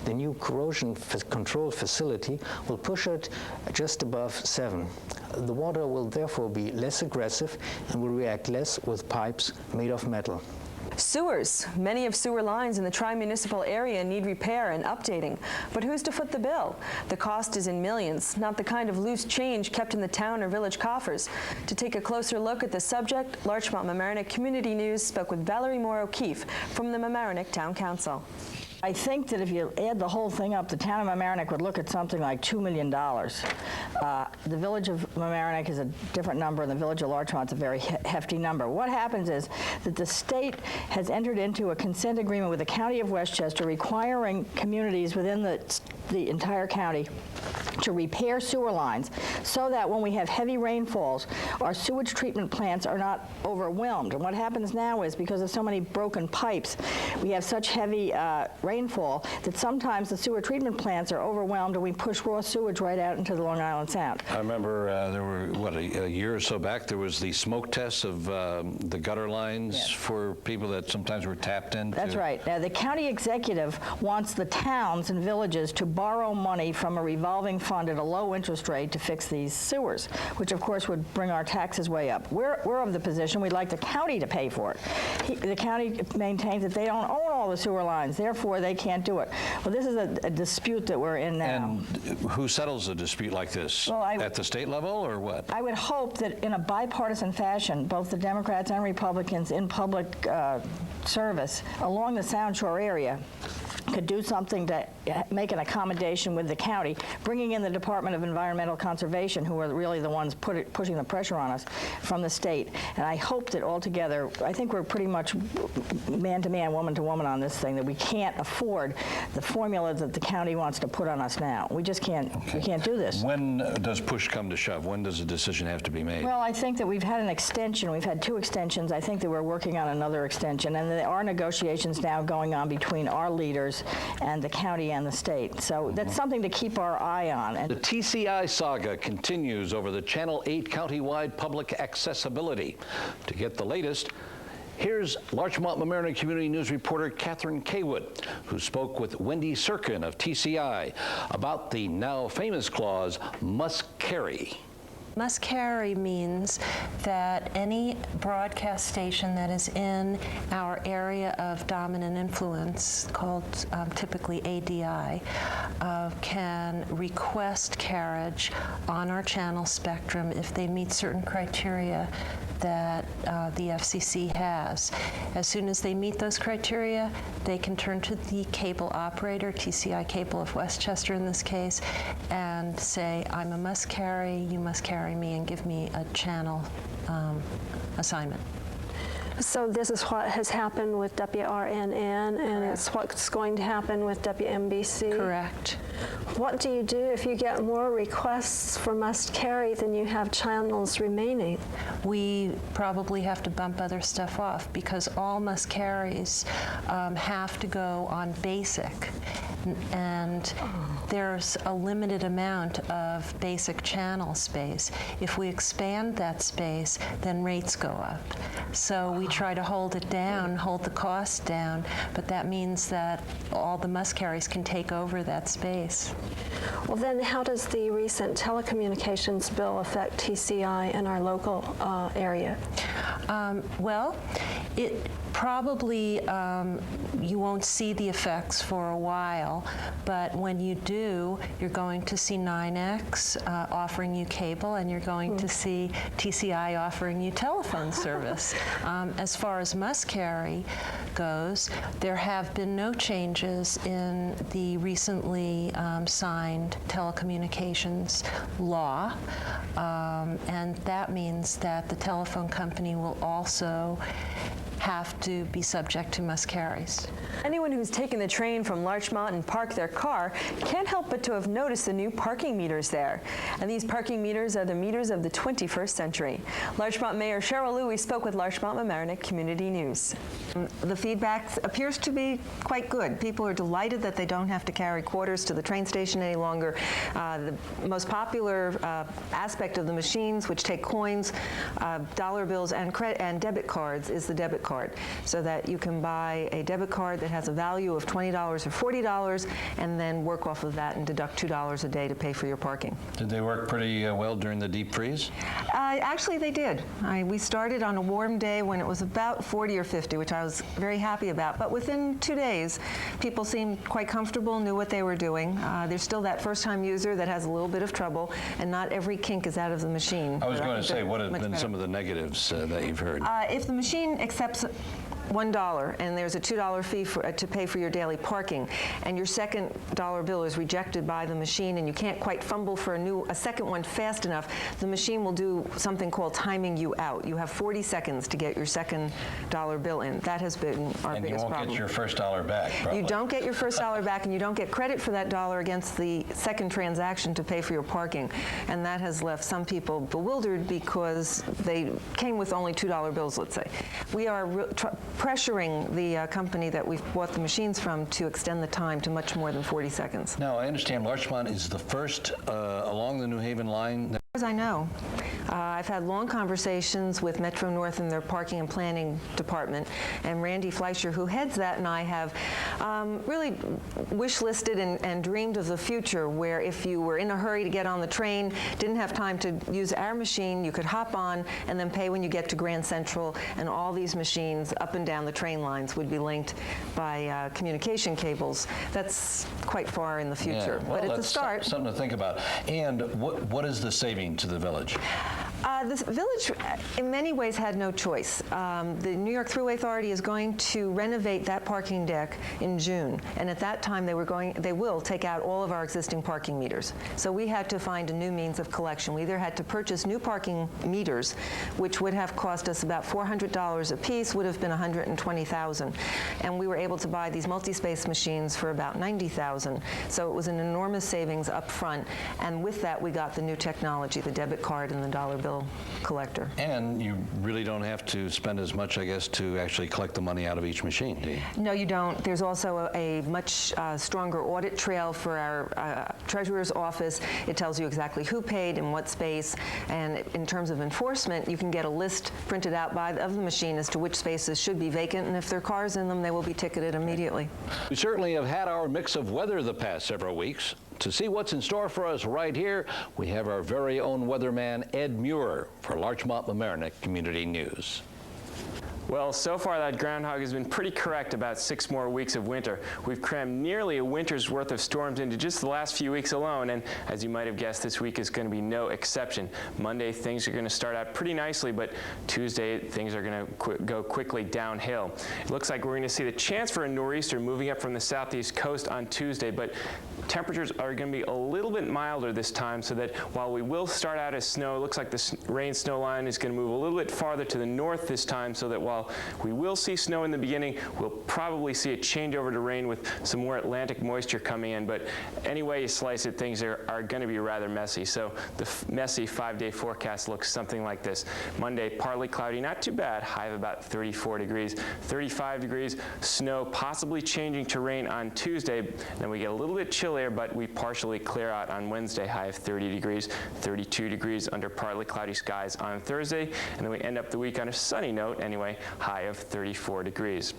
The new corrosion control facility will push it just above 7. The water will therefore be less aggressive and will react less with pipes made of metal. Sewers. Many of sewer lines in the tri-municipal area need repair and updating. But who's to foot the bill? The cost is in millions, not the kind of loose change kept in the town or village coffers. To take a closer look at the subject, Larchmont Mamaroneck Community News spoke with Valerie Moore O'Keefe from the Mamaroneck Town Council. I think that if you add the whole thing up, the town of Mamaroneck would look at something like $2 million. The village of Mamaroneck is a different number, and the village of Larchmont's a very hefty number. What happens is that the state has entered into a consent agreement with the county of Westchester requiring communities within the entire county to repair sewer lines so that when we have heavy rainfalls, our sewage treatment plants are not overwhelmed. And what happens now is, because of so many broken pipes, we have such heavy rainfall that sometimes the sewer treatment plants are overwhelmed and we push raw sewage right out into the Long Island Sound. I remember there were, a year or so back, there was the smoke tests of the gutter lines for people that sometimes were tapped into. That's right. Now, the county executive wants the towns and villages to borrow money from a revolving fund at a low interest rate to fix these sewers, which of course would bring our taxes way up. We're of the position we'd like the county to pay for it. The county maintains that they don't own all the sewer lines, therefore they can't do it. Well, this is a dispute that we're in now. And who settles a dispute like this? Well, at the state level, or what? I would hope that in a bipartisan fashion, both the Democrats and Republicans in public service along the Sound Shore area could do something to make an accommodation with the county, bringing in the Department of Environmental Conservation, who are really the ones pushing the pressure on us from the state. And I hope that altogether, I think we're pretty much man to man, woman to woman on this thing, that we can't afford the formula that the county wants to put on us now. We just can't, we can't do this. When does push come to shove? When does a decision have to be made? Well, I think that we've had an extension. We've had 2 extensions. I think that we're working on another extension. And there are negotiations now going on between our leaders and the county and the state. So that's something to keep our eye on. And the TCI saga continues over the Channel 8 countywide public accessibility. To get the latest, here's Larchmont Mamaroneck Community News reporter Kathryn Caywood, who spoke with Wendy Sirkin of TCI about the now famous clause, must carry. Must carry means that any broadcast station that is in our area of dominant influence, called typically ADI, can request carriage on our channel spectrum if they meet certain criteria that the FCC has. As soon as they meet those criteria, they can turn to the cable operator, TCI Cable of Westchester in this case, and say, I'm a must carry, you must carry me, and give me a channel assignment. So this is what has happened with WRNN, and it's what's going to happen with WMBC? Correct. What do you do if you get more requests for must carry than you have channels remaining? We probably have to bump other stuff off, because all must carries have to go on basic, and there's a limited amount of basic channel space. If we expand that space, then rates go up. So we try to hold it down, hold the cost down, but that means that all the must carries can take over that space. Well, then how does the recent telecommunications bill affect TCI in our local area? Well, it probably, you won't see the effects for a while, but when you do, you're going to see 9X offering you cable, and you're going to see TCI offering you telephone service. As far as must carry goes, there have been no changes in the recently signed telecommunications law, and that means that the telephone company will also have to be subject to must carries. Anyone who's taken the train from Larchmont and parked their car can't help but to have noticed the new parking meters there. And these parking meters are the meters of the 21st century. Larchmont Mayor Cheryl Louie spoke with Larchmont Mamaroneck Community News. The feedback appears to be quite good. People are delighted that they don't have to carry quarters to the train station any longer. The most popular aspect of the machines, which take coins, dollar bills, and debit cards, is the debit card, so that you can buy a debit card that has a value of $20 or $40 and then work off of that and deduct $2 a day to pay for your parking. Did they work pretty well during the deep freeze? Actually, they did. We started on a warm day when it was about 40 or 50, which I was very happy about. But within 2 days, people seemed quite comfortable, knew what they were doing. There's still that first-time user that has a little bit of trouble, and not every kink is out of the machine. I was going to say, what have been some of the negatives that you've heard? If the machine accepts $1 and there's a $2 fee to pay for your daily parking, and your second dollar bill is rejected by the machine, and you can't quite fumble for a second one fast enough, the machine will do something called timing you out. You have 40 seconds to get your second dollar bill in. That has been our biggest problem. And you won't get your first dollar back, probably. You don't get your first dollar back, and you don't get credit for that dollar against the second transaction to pay for your parking. And that has left some people bewildered because they came with only $2 bills, let's say. We are pressuring the company that we've bought the machines from to extend the time to much more than 40 seconds. Now, I understand Larchmont is the first along the New Haven line. As I know. I've had long conversations with Metro North and their parking and planning department, and Randy Fleischer, who heads that, and I have really wish listed and dreamed of the future where if you were in a hurry to get on the train, didn't have time to use our machine, you could hop on and then pay when you get to Grand Central, and all these machines up and down the train lines would be linked by communication cables. That's quite far in the future, well, but it's a start. Something to think about. And what is the saving to the village? The village, in many ways, had no choice. The New York Thruway Authority is going to renovate that parking deck in June, and at that time they will take out all of our existing parking meters. So we had to find a new means of collection. We either had to purchase new parking meters, which would have cost us about $400 a piece, would have been $120,000, and we were able to buy these multi-space machines for about $90,000. So it was an enormous savings up front, and with that we got the new technology, the debit card and the dollar bill collector. And you really don't have to spend as much, I guess, to actually collect the money out of each machine, do you? No, you don't. There's also a much stronger audit trail for our treasurer's office. It tells you exactly who paid in what space, and in terms of enforcement, you can get a list printed out of the machine as to which spaces should be vacant, and if there are cars in them, they will be ticketed immediately. We certainly have had our mix of weather the past several weeks. To see what's in store for us right here, we have our very own weatherman, Ed Muir, for Larchmont-Mamaroneck Community News. Well, so far that groundhog has been pretty correct about 6 more weeks of winter. We've crammed nearly a winter's worth of storms into just the last few weeks alone, and as you might have guessed, this week is going to be no exception. Monday, things are going to start out pretty nicely, but Tuesday, things are going to go quickly downhill. It looks like we're going to see the chance for a nor'easter moving up from the southeast coast on Tuesday, but temperatures are going to be a little bit milder this time, so that while we will start out as snow, it looks like the rain-snow line is going to move a little bit farther to the north this time, so that while we will see snow in the beginning, we'll probably see a change over to rain with some more Atlantic moisture coming in. But any way you slice it, things are going to be rather messy. So the messy 5-day forecast looks something like this. Monday, partly cloudy, not too bad, high of about 34 degrees, 35 degrees, snow possibly changing to rain on Tuesday. Then we get a little bit chillier, but we partially clear out on Wednesday, high of 30 degrees, 32 degrees under partly cloudy skies on Thursday. And then we end up the week on a sunny note anyway, high of 34 degrees.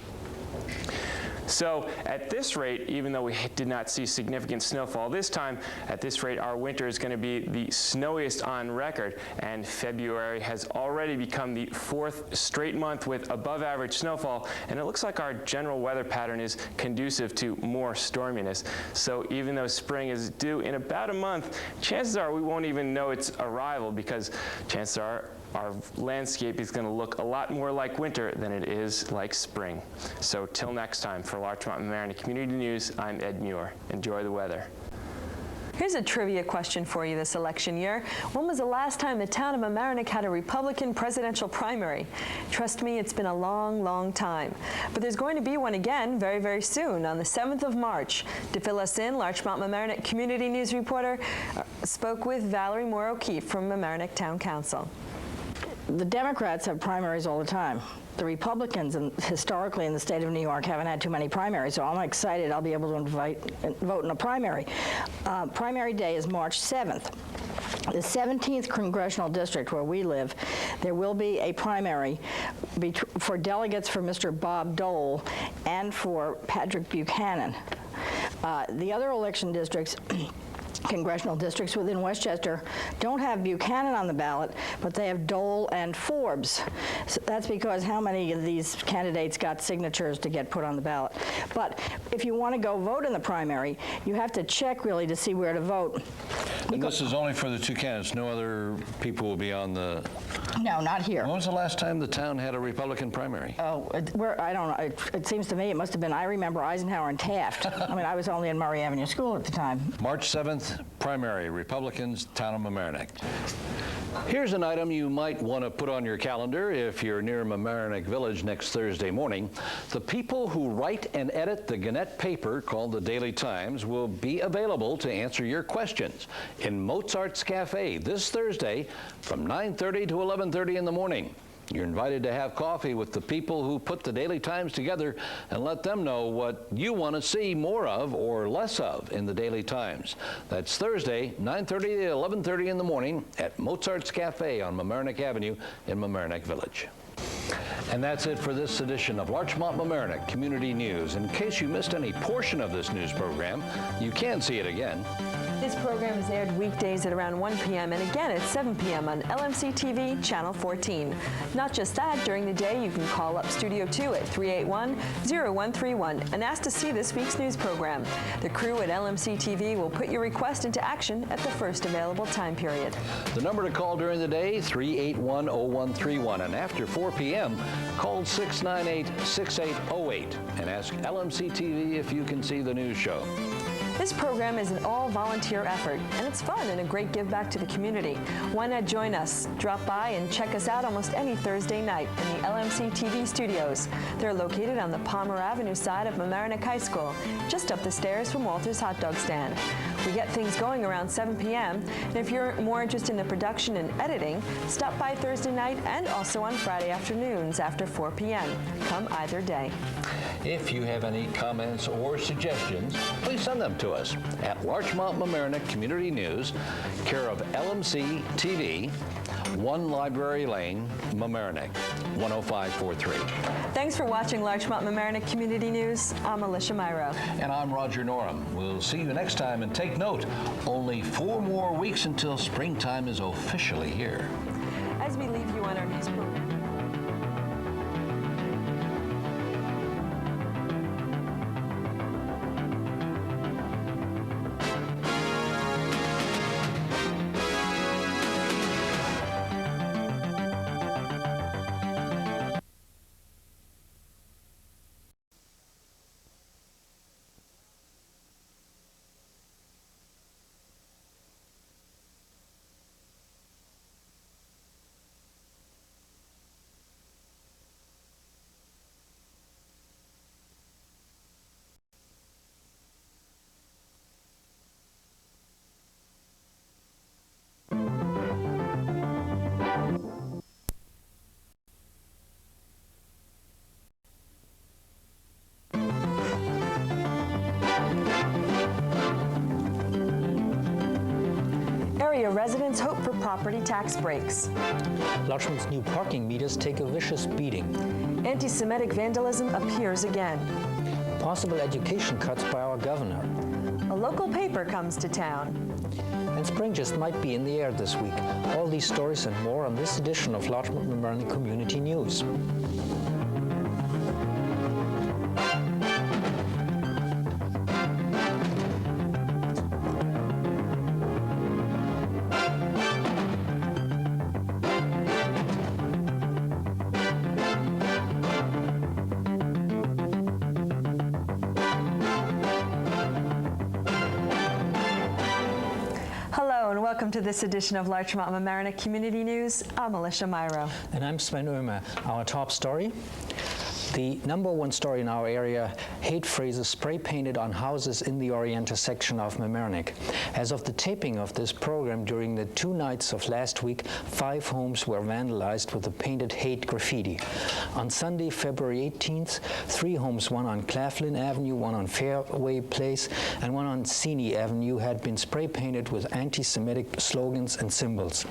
So at this rate, even though we did not see significant snowfall this time, at this rate our winter is going to be the snowiest on record, and February has already become the 4th straight month with above average snowfall, and it looks like our general weather pattern is conducive to more storminess. So even though spring is due in about a month, chances are we won't even know its arrival, because chances are our landscape is going to look a lot more like winter than it is like spring. So till next time, for Larchmont-Mamaroneck Community News, I'm Ed Muir. Enjoy the weather. Here's a trivia question for you this election year. When was the last time the town of Mamaroneck had a Republican presidential primary? Trust me, it's been a long, long time. But there's going to be one again very, very soon on the 7th of March. To fill us in, Larchmont-Mamaroneck Community News reporter spoke with Valerie Moore O'Keefe from Mamaroneck Town Council. The Democrats have primaries all the time. The Republicans, historically in the state of New York, haven't had too many primaries, so I'm excited I'll be able to vote in a primary. Primary day is March 7th. The 17th Congressional District, where we live, there will be a primary for delegates for Mr. Bob Dole and for Patrick Buchanan. The other election districts congressional districts within Westchester don't have Buchanan on the ballot, but they have Dole and Forbes. So that's because how many of these candidates got signatures to get put on the ballot. But if you want to go vote in the primary, you have to check really to see where to vote. And this is only for the two candidates. No other people will be on the... No, not here. When was the last time the town had a Republican primary? Oh, I don't know. It seems to me it must have been, I remember Eisenhower and Taft. I mean, I was only in Murray Avenue School at the time. March 7th, primary, Republicans, town of Mamaroneck. Here's an item you might want to put on your calendar if you're near Mamaroneck Village next Thursday morning. The people who write and edit the Gannett paper called the Daily Times will be available to answer your questions in Mozart's Cafe this Thursday from 9:30 to 11:30 in the morning. You're invited to have coffee with the people who put the Daily Times together and let them know what you want to see more of or less of in the Daily Times. That's Thursday, 9:30 to 11:30 in the morning at Mozart's Cafe on Mamaroneck Avenue in Mamaroneck Village. And that's it for this edition of Larchmont Mamaroneck Community News. In case you missed any portion of this news program, you can see it again. This program is aired weekdays at around 1 p.m. and again at 7 p.m. on LMC-TV, Channel 14. Not just that, during the day you can call up Studio 2 at 381-0131 and ask to see this week's news program. The crew at LMC-TV will put your request into action at the first available time period. The number to call during the day, 381-0131, and after 4 p.m., call 698-6808 and ask LMC-TV if you can see the news show. This program is an all-volunteer effort, and it's fun and a great give back to the community. Why not join us? Drop by and check us out almost any Thursday night in the LMC-TV studios. They're located on the Palmer Avenue side of Mamaroneck High School, just up the stairs from Walter's Hot Dog Stand. We get things going around 7 p.m., and if you're more interested in the production and editing, stop by Thursday night and also on Friday afternoons after 4 p.m. Come either day. If you have any comments or suggestions, please send them to us at Larchmont Mamaroneck Community News, care of LMC-TV, 1 Library Lane, Mamaroneck, 10543. Thanks for watching Larchmont Mamaroneck Community News. I'm Alicia Myro. And I'm Roger Norum. We'll see you next time, and take note, only 4 more weeks until springtime is officially here. As we leave you on our news program. Area residents hope for property tax breaks. Larchmont's new parking meters take a vicious beating. Anti-Semitic vandalism appears again. Possible education cuts by our governor. A local paper comes to town. And spring just might be in the air this week. All these stories and more on this edition of Larchmont Mamaroneck Community News. Welcome to this edition of Larchmont Mamaroneck Community News. I'm Alicia Myro. And I'm Sven Oehme. Our top story. The #1 story in our area, hate phrases spray painted on houses in the Orienta section of Mamaroneck. As of the taping of this program during the 2 nights of last week, 5 homes were vandalized with the painted hate graffiti. On Sunday, February 18th, 3 homes, one on Claflin Avenue, one on Fairway Place, and one on Seney Avenue, had been spray painted with anti-Semitic slogans and symbols.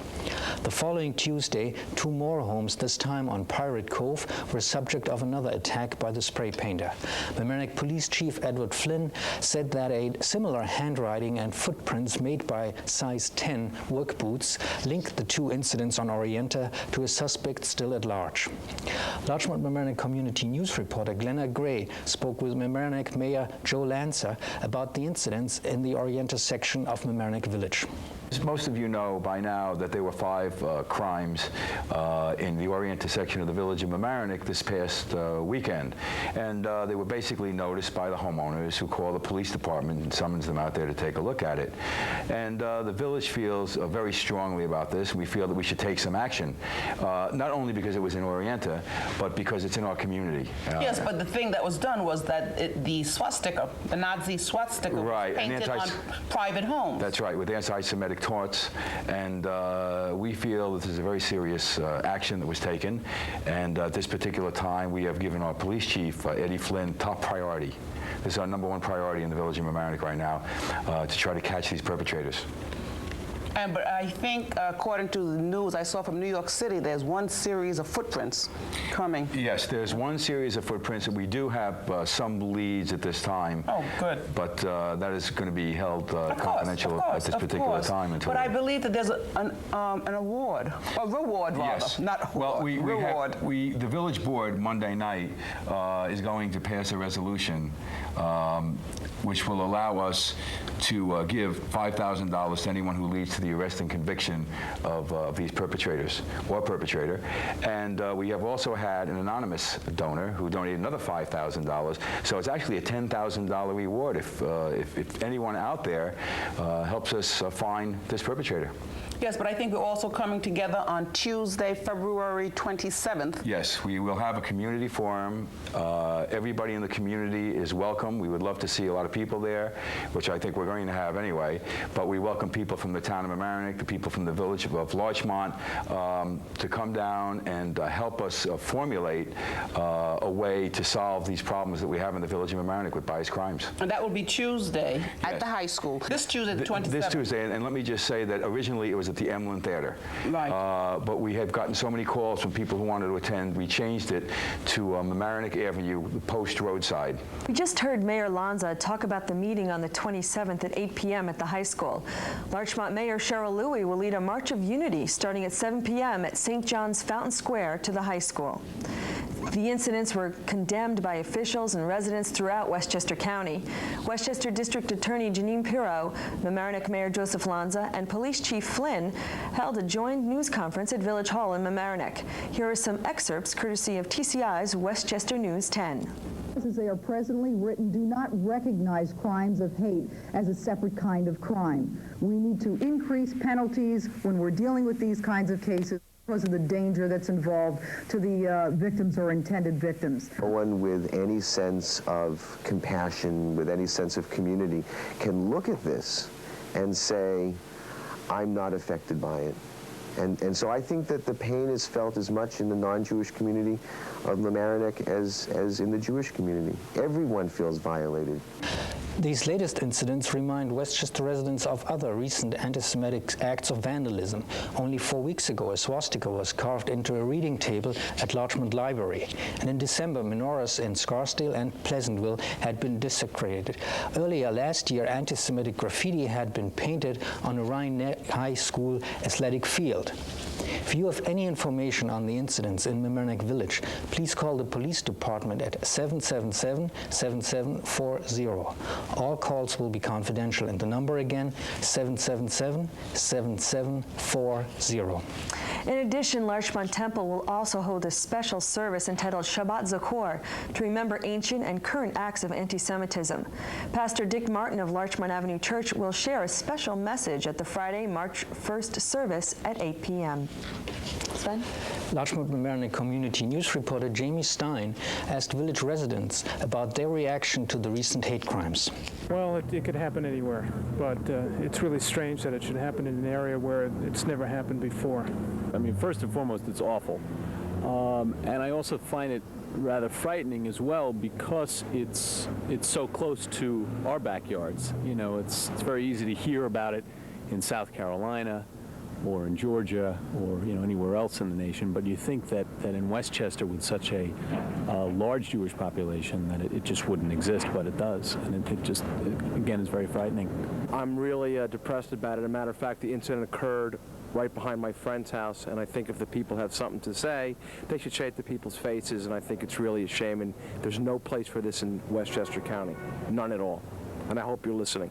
The following Tuesday, 2 more homes, this time on Pirate Cove, were subject of another attack by the spray painter. Mamaroneck Police Chief Edward Flynn said that a similar handwriting and footprints made by size 10 work boots linked the 2 incidents on Orienta to a suspect still at large. Larchmont Mamaroneck Community News reporter Gelnna spoke with Mamaroneck Mayor Joe Lancer about the incidents in the Orienta section of Mamaroneck Village. As most of you know by now that there were 5 crimes in the Orienta section of the village of Mamaroneck this past weekend. And they were basically noticed by the homeowners who called the police department and summons them out there to take a look at it. And the village feels very strongly about this. We feel that we should take some action, not only because it was in Orienta, but because it's in our community. Yes, but the thing that was done was that the swastika, the Nazi swastika, was painted on private homes. That's right, with anti-Semitic Mamaroneck taunts, and we feel this is a very serious action that was taken, and at this particular time we have given our police chief, Eddie Flynn, top priority. This is our #1 priority in the village of Mamaroneck right now, to try to catch these perpetrators. But I think, according to the news I saw from New York City, there's one series of footprints coming. Yes, there's one series of footprints, and we do have some leads at this time. Oh, good. But that is going to be held confidential at this particular time. Until but I believe that there's an award, or reward rather, yes. not well, reward. The village board Monday night is going to pass a resolution which will allow us to give $5,000 to anyone who leads to the arrest and conviction of these perpetrators or perpetrator. And we have also had an anonymous donor who donated another $5,000. So it's actually a $10,000 reward if anyone out there helps us find this perpetrator. Yes, but I think we're also coming together on Tuesday, February 27th. Yes, we will have a community forum. Everybody in the community is welcome. We would love to see a lot of people there, which I think we're going to have anyway. But we welcome people from the town of Mamaroneck, the people from the village of Larchmont, to come down and help us formulate a way to solve these problems that we have in the village of Mamaroneck with biased crimes. And that will be Tuesday at the high school. This Tuesday, the 27th. This Tuesday, and let me just say that originally it was at the Emlyn Theater. Right. But we have gotten so many calls from people who wanted to attend, we changed it to Mamaroneck Avenue, post roadside. We just heard Mayor Lanza talk about the meeting on the 27th at 8 p.m. at the high school. Larchmont Mayor Cheryl Louie will lead a March of Unity starting at 7 p.m. at St. John's Fountain Square to the high school. The incidents were condemned by officials and residents throughout Westchester County. Westchester District Attorney Janine Pirro, Mamaroneck Mayor Joseph Lanza, and Police Chief Flynn held a joint news conference at Village Hall in Mamaroneck. Here are some excerpts courtesy of TCI's Westchester News 10. As they are presently written, do not recognize crimes of hate as a separate kind of crime. We need to increase penalties when we're dealing with these kinds of cases because of the danger that's involved to the victims or intended victims. No one with any sense of compassion, with any sense of community, can look at this and say, I'm not affected by it. And so I think that the pain is felt as much in the non-Jewish community of Mamaroneck as in the Jewish community. Everyone feels violated. These latest incidents remind Westchester residents of other recent anti-Semitic acts of vandalism. Only 4 weeks ago, a swastika was carved into a reading table at Larchmont Library. And in December, menorahs in Scarsdale and Pleasantville had been desecrated. Earlier last year, anti-Semitic graffiti had been painted on a Rhine High School athletic field. If you have any information on the incidents in Mamaroneck Village, please call the police department at 777-7740. All calls will be confidential, and the number again, 777-7740. In addition, Larchmont Temple will also hold a special service entitled Shabbat Zachor to remember ancient and current acts of anti-Semitism. Pastor Dick Martin of Larchmont Avenue Church will share a special message at the Friday, March 1st service at 8 p.m. Sven? Larchmont Mamaroneck community news reporter Jamie Stein asked village residents about their reaction to the recent hate crimes. Well, it could happen anywhere, but it's really strange that it should happen in an area where it's never happened before. I mean, first and foremost, it's awful. And I also find it rather frightening as well because it's so close to our backyards. You know, it's very easy to hear about it in South Carolina or in Georgia or, you know, anywhere else in the nation, but you think that in Westchester with such a large Jewish population that it just wouldn't exist, but it does, and it just, again, is very frightening. I'm really depressed about it. As a matter of fact, the incident occurred right behind my friend's house, and I think if the people have something to say, they should say it to people's faces, and I think it's really a shame, and there's no place for this in Westchester County, none at all, and I hope you're listening.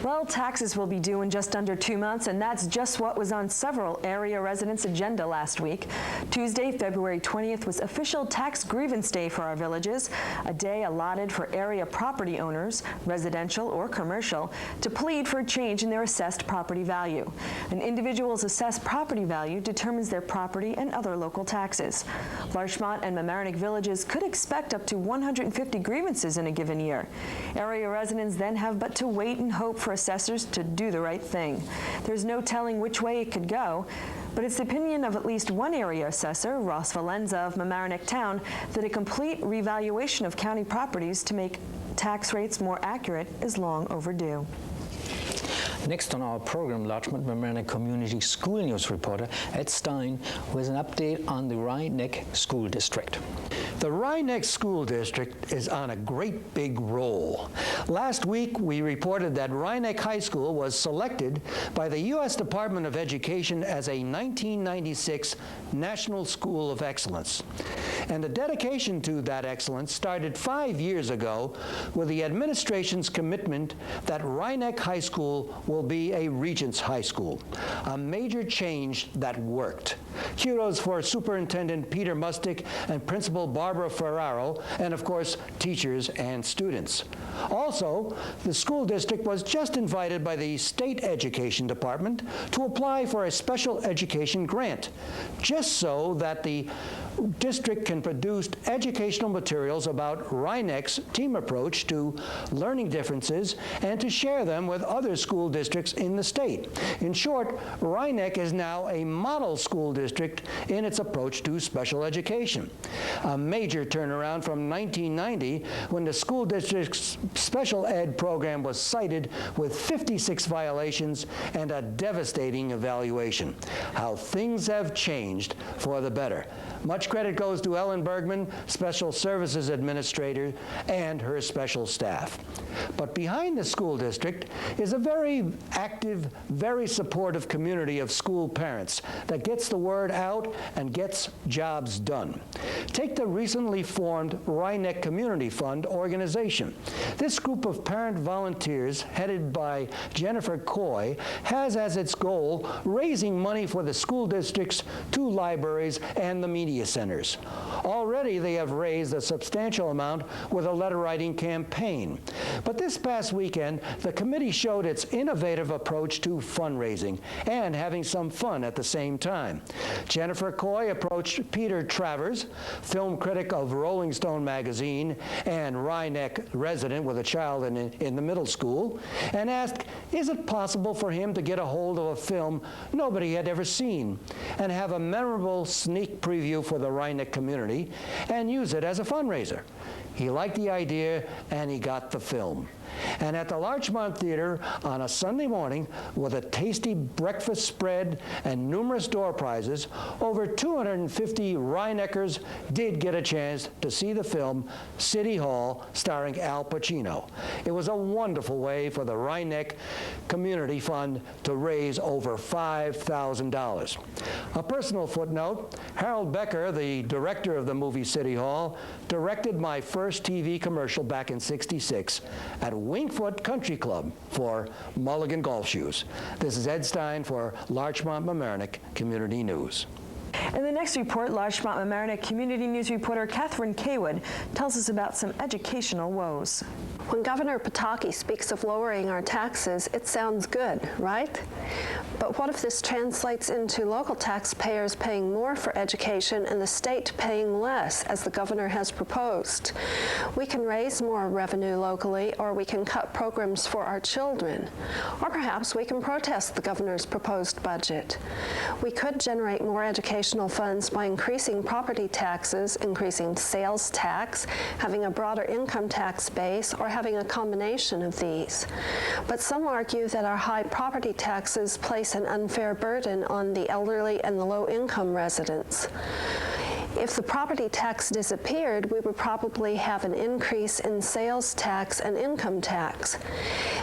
Well, taxes will be due in just under 2 months, and that's just what was on several area residents' agenda last week. Tuesday, February 20th, was official tax grievance day for our villages, a day allotted for area property owners, residential or commercial, to plead for a change in their assessed property value. An individual's assessed property value determines their property and other local taxes. Larchmont and Mamaroneck villages could expect up to 150 grievances in a given year. Area residents then have but to wait and hope for assessors to do the right thing. There's no telling which way it could go, but it's the opinion of at least one area assessor, Ross Valenza of Mamaroneck Town, that a complete revaluation of county properties to make tax rates more accurate is long overdue. Next on our program, Larchmont Mamaroneck Community School News reporter Ed Stein with an update on the Rye-Neck School District. The Rye-Neck School District is on a great big roll. Last week, we reported that Rye-Neck High School was selected by the U.S. Department of Education as a 1996 National School of Excellence. And the dedication to that excellence started 5 years ago with the administration's commitment that Rye-Neck High School will be a Regents High School, a major change that worked. Kudos for Superintendent Peter Mustick and Principal Barbara Ferraro, and of course, teachers and students. Also, the school district was just invited by the State Education Department to apply for a special education grant, just so that the district can produce educational materials about Rye-Neck's team approach to learning differences and to share them with other school districts in the state. In short, Rye-Neck is now a model school district in its approach to special education. A major turnaround from 1990, when the school district's special ed program was cited with 56 violations and a devastating evaluation. How things have changed for the better. Much credit goes to Ellen Bergman, Special Services Administrator, and her special staff. But behind the school district is a very active, very supportive community of school parents that gets the word out and gets jobs done. Take the recently formed Rye-Neck Community Fund organization. This group of parent volunteers, headed by Jennifer Coy, has as its goal raising money for the school district's 2 libraries and the media centers. Already they have raised a substantial amount with a letter-writing campaign. But this past weekend, the committee showed its innovative approach to fundraising and having some fun at the same time. Jennifer Coy approached Peter Travers, film critic of Rolling Stone magazine and Rye-Neck resident with a child in the middle school, and asked, is it possible for him to get a hold of a film nobody had ever seen and have a memorable sneak preview for the Rye-Neck community and use it as a fundraiser? He liked the idea and he got the film. And at the Larchmont Theater on a Sunday morning, with a tasty breakfast spread and numerous door prizes, over 250 Rye-Neckers did get a chance to see the film City Hall, starring Al Pacino. It was a wonderful way for the Rye-Neck Community Fund to raise over $5,000. A personal footnote, Harold Becker, the director of the movie City Hall, directed my first TV commercial back in '66 at Wingfoot Country Club for Mulligan Golf Shoes. This is Ed Stein for Larchmont Mamaroneck Community News. In the next report, Larchmont Mamaroneck Community News reporter Kathryn Caywood tells us about some educational woes. When Governor Pataki speaks of lowering our taxes, it sounds good, right? But what if this translates into local taxpayers paying more for education and the state paying less, as the governor has proposed? We can raise more revenue locally, or we can cut programs for our children. Or perhaps we can protest the governor's proposed budget. We could generate more educational funds by increasing property taxes, increasing sales tax, having a broader income tax base, or having a combination of these. But some argue that our high property taxes place an unfair burden on the elderly and the low-income residents. If the property tax disappeared, we would probably have an increase in sales tax and income tax.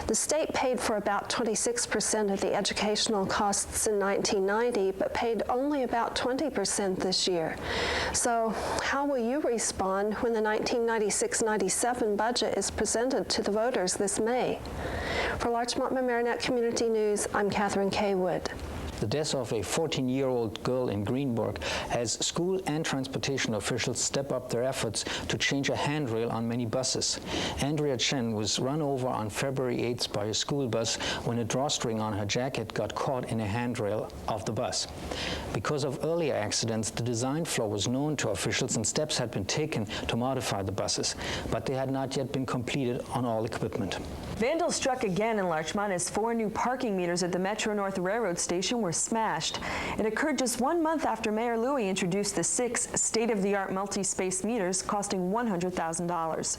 The state paid for about 26% of the educational costs in 1990, but paid only about 20% this year. So how will you respond when the 1996-97 budget is presented to the voters this May? For Larchmont Mamaroneck Community News, I'm Kathryn Caywood. the death of a 14-year-old girl in Greenburg as school and transportation officials step up their efforts to change a handrail on many buses. Andrea Chen was run over on February 8th by a school bus when a drawstring on her jacket got caught in a handrail of the bus. Because of earlier accidents, the design flaw was known to officials and steps had been taken to modify the buses, but they had not yet been completed on all equipment. Vandals struck again in Larchmont as 4 new parking meters at the Metro North Railroad station were smashed. It occurred just 1 month after Mayor Louie introduced the 6 state-of-the-art multi-space meters costing $100,000.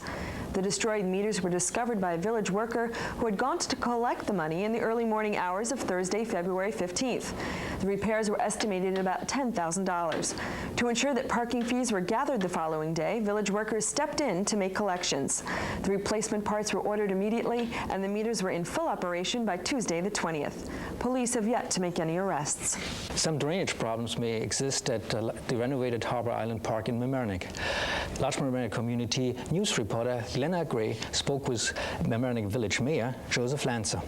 The destroyed meters were discovered by a village worker who had gone to collect the money in the early morning hours of Thursday, February 15th. The repairs were estimated at about $10,000. To ensure that parking fees were gathered the following day, village workers stepped in to make collections. The replacement parts were ordered immediately, and the meters were in full operation by Tuesday the 20th. Police have yet to make any arrests. Some drainage problems may exist at the renovated Harbor Island Park in Mamaroneck. Larchmont Mamaroneck Community News reporter Gelnna spoke with Mamaroneck Village Mayor Joseph Lancer.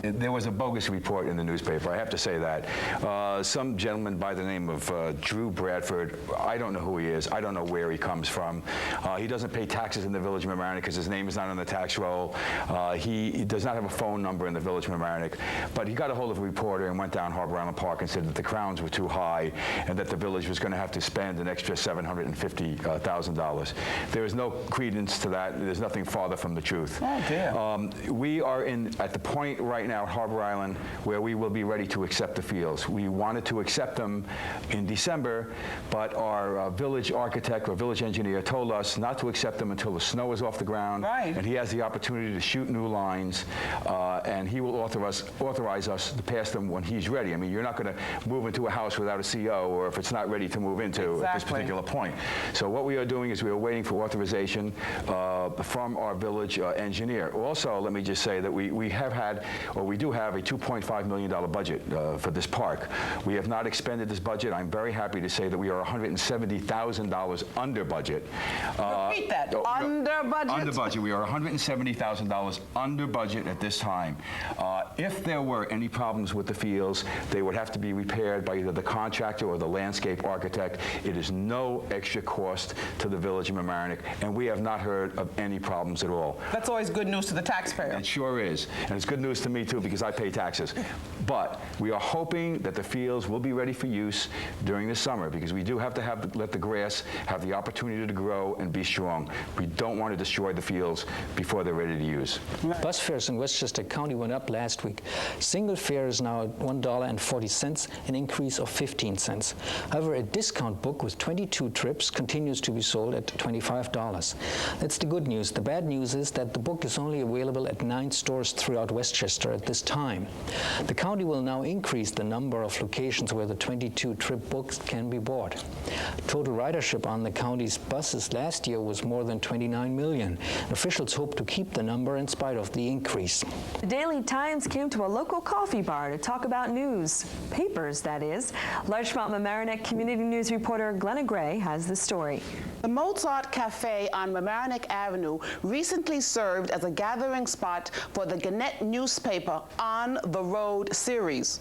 There was a bogus report in the newspaper, I have to say that. Some gentleman by the name of Drew Bradford, I don't know who he is, I don't know where he comes from. He doesn't pay taxes in the Village of Mamaroneck because his name is not on the tax roll. He does not have a phone number in the Village of Mamaroneck, but he got a hold of a reporter and went down Harbor Island Park and said that the crowns were too high and that the village was going to have to spend an extra $750,000. There is no credence to that. There's nothing farther from the truth. Oh, dear. We are at the point right now at Harbor Island where we will be ready to accept the fields. We wanted to accept them in December, but our village architect or village engineer told us not to accept them until the snow is off the ground. Right. And he has the opportunity to shoot new lines, and he will authorize us to pass them when he's ready. I mean, you're not going to move into a house without a CO or if it's not ready to move into at this particular point. So what we are doing is we are waiting for authorization from our village engineer. Also, let me just say that we do have a $2.5 million budget for this park. We have not expended this budget. I'm very happy to say that we are $170,000 under budget. Repeat that, under budget? Under budget. We are $170,000 under budget at this time. If there were any problems with the fields, they would have to be repaired by either the contractor or the landscape architect. It is no extra cost to the Village of Mamaroneck, and we have not heard of any problems at all. That's always good news to the taxpayer. It sure is. And it's good news to me, too, because I pay taxes. But we are hoping that the fields will be ready for use during the summer, because we do have to let the grass have the opportunity to grow and be strong. We don't want to destroy the fields before they're ready to use. Bus fares in Westchester County went up last week. Single fare is now at $1.40, an increase of 15 cents. However, a discount book with 22 trips continues to be sold at $25. That's the good news. The bad news is that the book is only available at 9 stores throughout Westchester at this time. The county will now increase the number of locations where the 22 trip books can be bought. Total ridership on the county's buses last year was more than 29 million. Officials hope to keep the number in spite of the increase. The Daily Times came to a local coffee bar to talk about news. Papers, that is. Larchmont Mamaroneck Community News reporter Gelnna has the story. The Mozart Cafe on Mamaroneck Avenue recently served as a gathering spot for the Gannett newspaper On the Road series.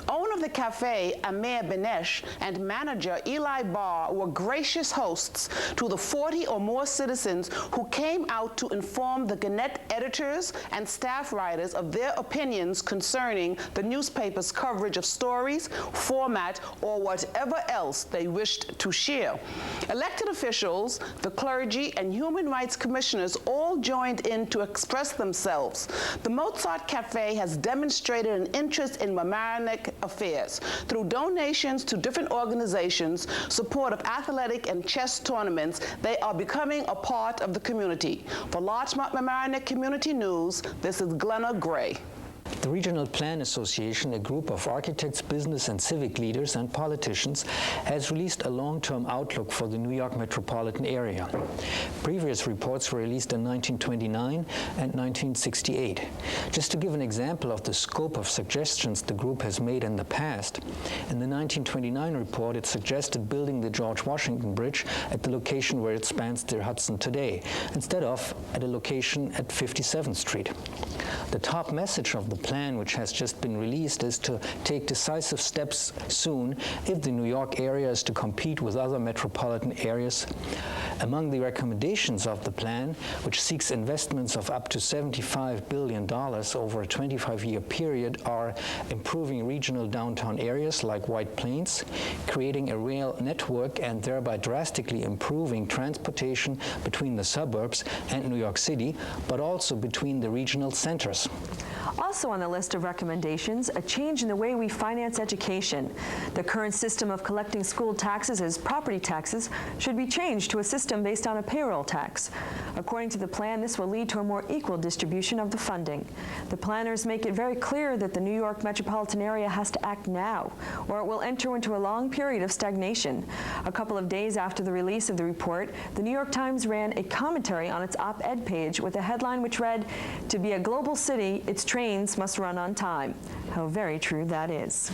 Owner of the cafe, Amir Benesh, and manager Eli Barr were gracious hosts to the 40 or more citizens who came out to inform the Gannett editors and staff writers of their opinions concerning the newspaper's coverage of stories, format, or whatever else they wished to share. Elected officials, the clergy, and human rights commissioners all joined in to express themselves. The Mozart Cafe has demonstrated an interest in Mamaroneck affairs through donations to different organizations, support of athletic and chess tournaments. They are becoming a part of the community. For Larchmont Mamaroneck Community News, this is Gelnna Gray. The Regional Plan Association, a group of architects, business and civic leaders and politicians, has released a long-term outlook for the New York metropolitan area. Previous reports were released in 1929 and 1968. Just to give an example of the scope of suggestions the group has made in the past, in the 1929 report it suggested building the George Washington Bridge at the location where it spans the Hudson today, instead of at a location at 57th Street. The top message of the plan, which has just been released, is to take decisive steps soon if the New York area is to compete with other metropolitan areas. Among the recommendations of the plan, which seeks investments of up to $75 billion over a 25-year period, are improving regional downtown areas like White Plains, creating a rail network and thereby drastically improving transportation between the suburbs and New York City, but also between the regional centers. Also on the list of recommendations, a change in the way we finance education. The current system of collecting school taxes as property taxes should be changed to a system based on a payroll tax. According to the plan, this will lead to a more equal distribution of the funding. The planners make it very clear that the New York metropolitan area has to act now, or it will enter into a long period of stagnation. A couple of days after the release of the report, the New York Times ran a commentary on its op-ed page with a headline which read, "To be a global city, its trains must run on time." How very true that is.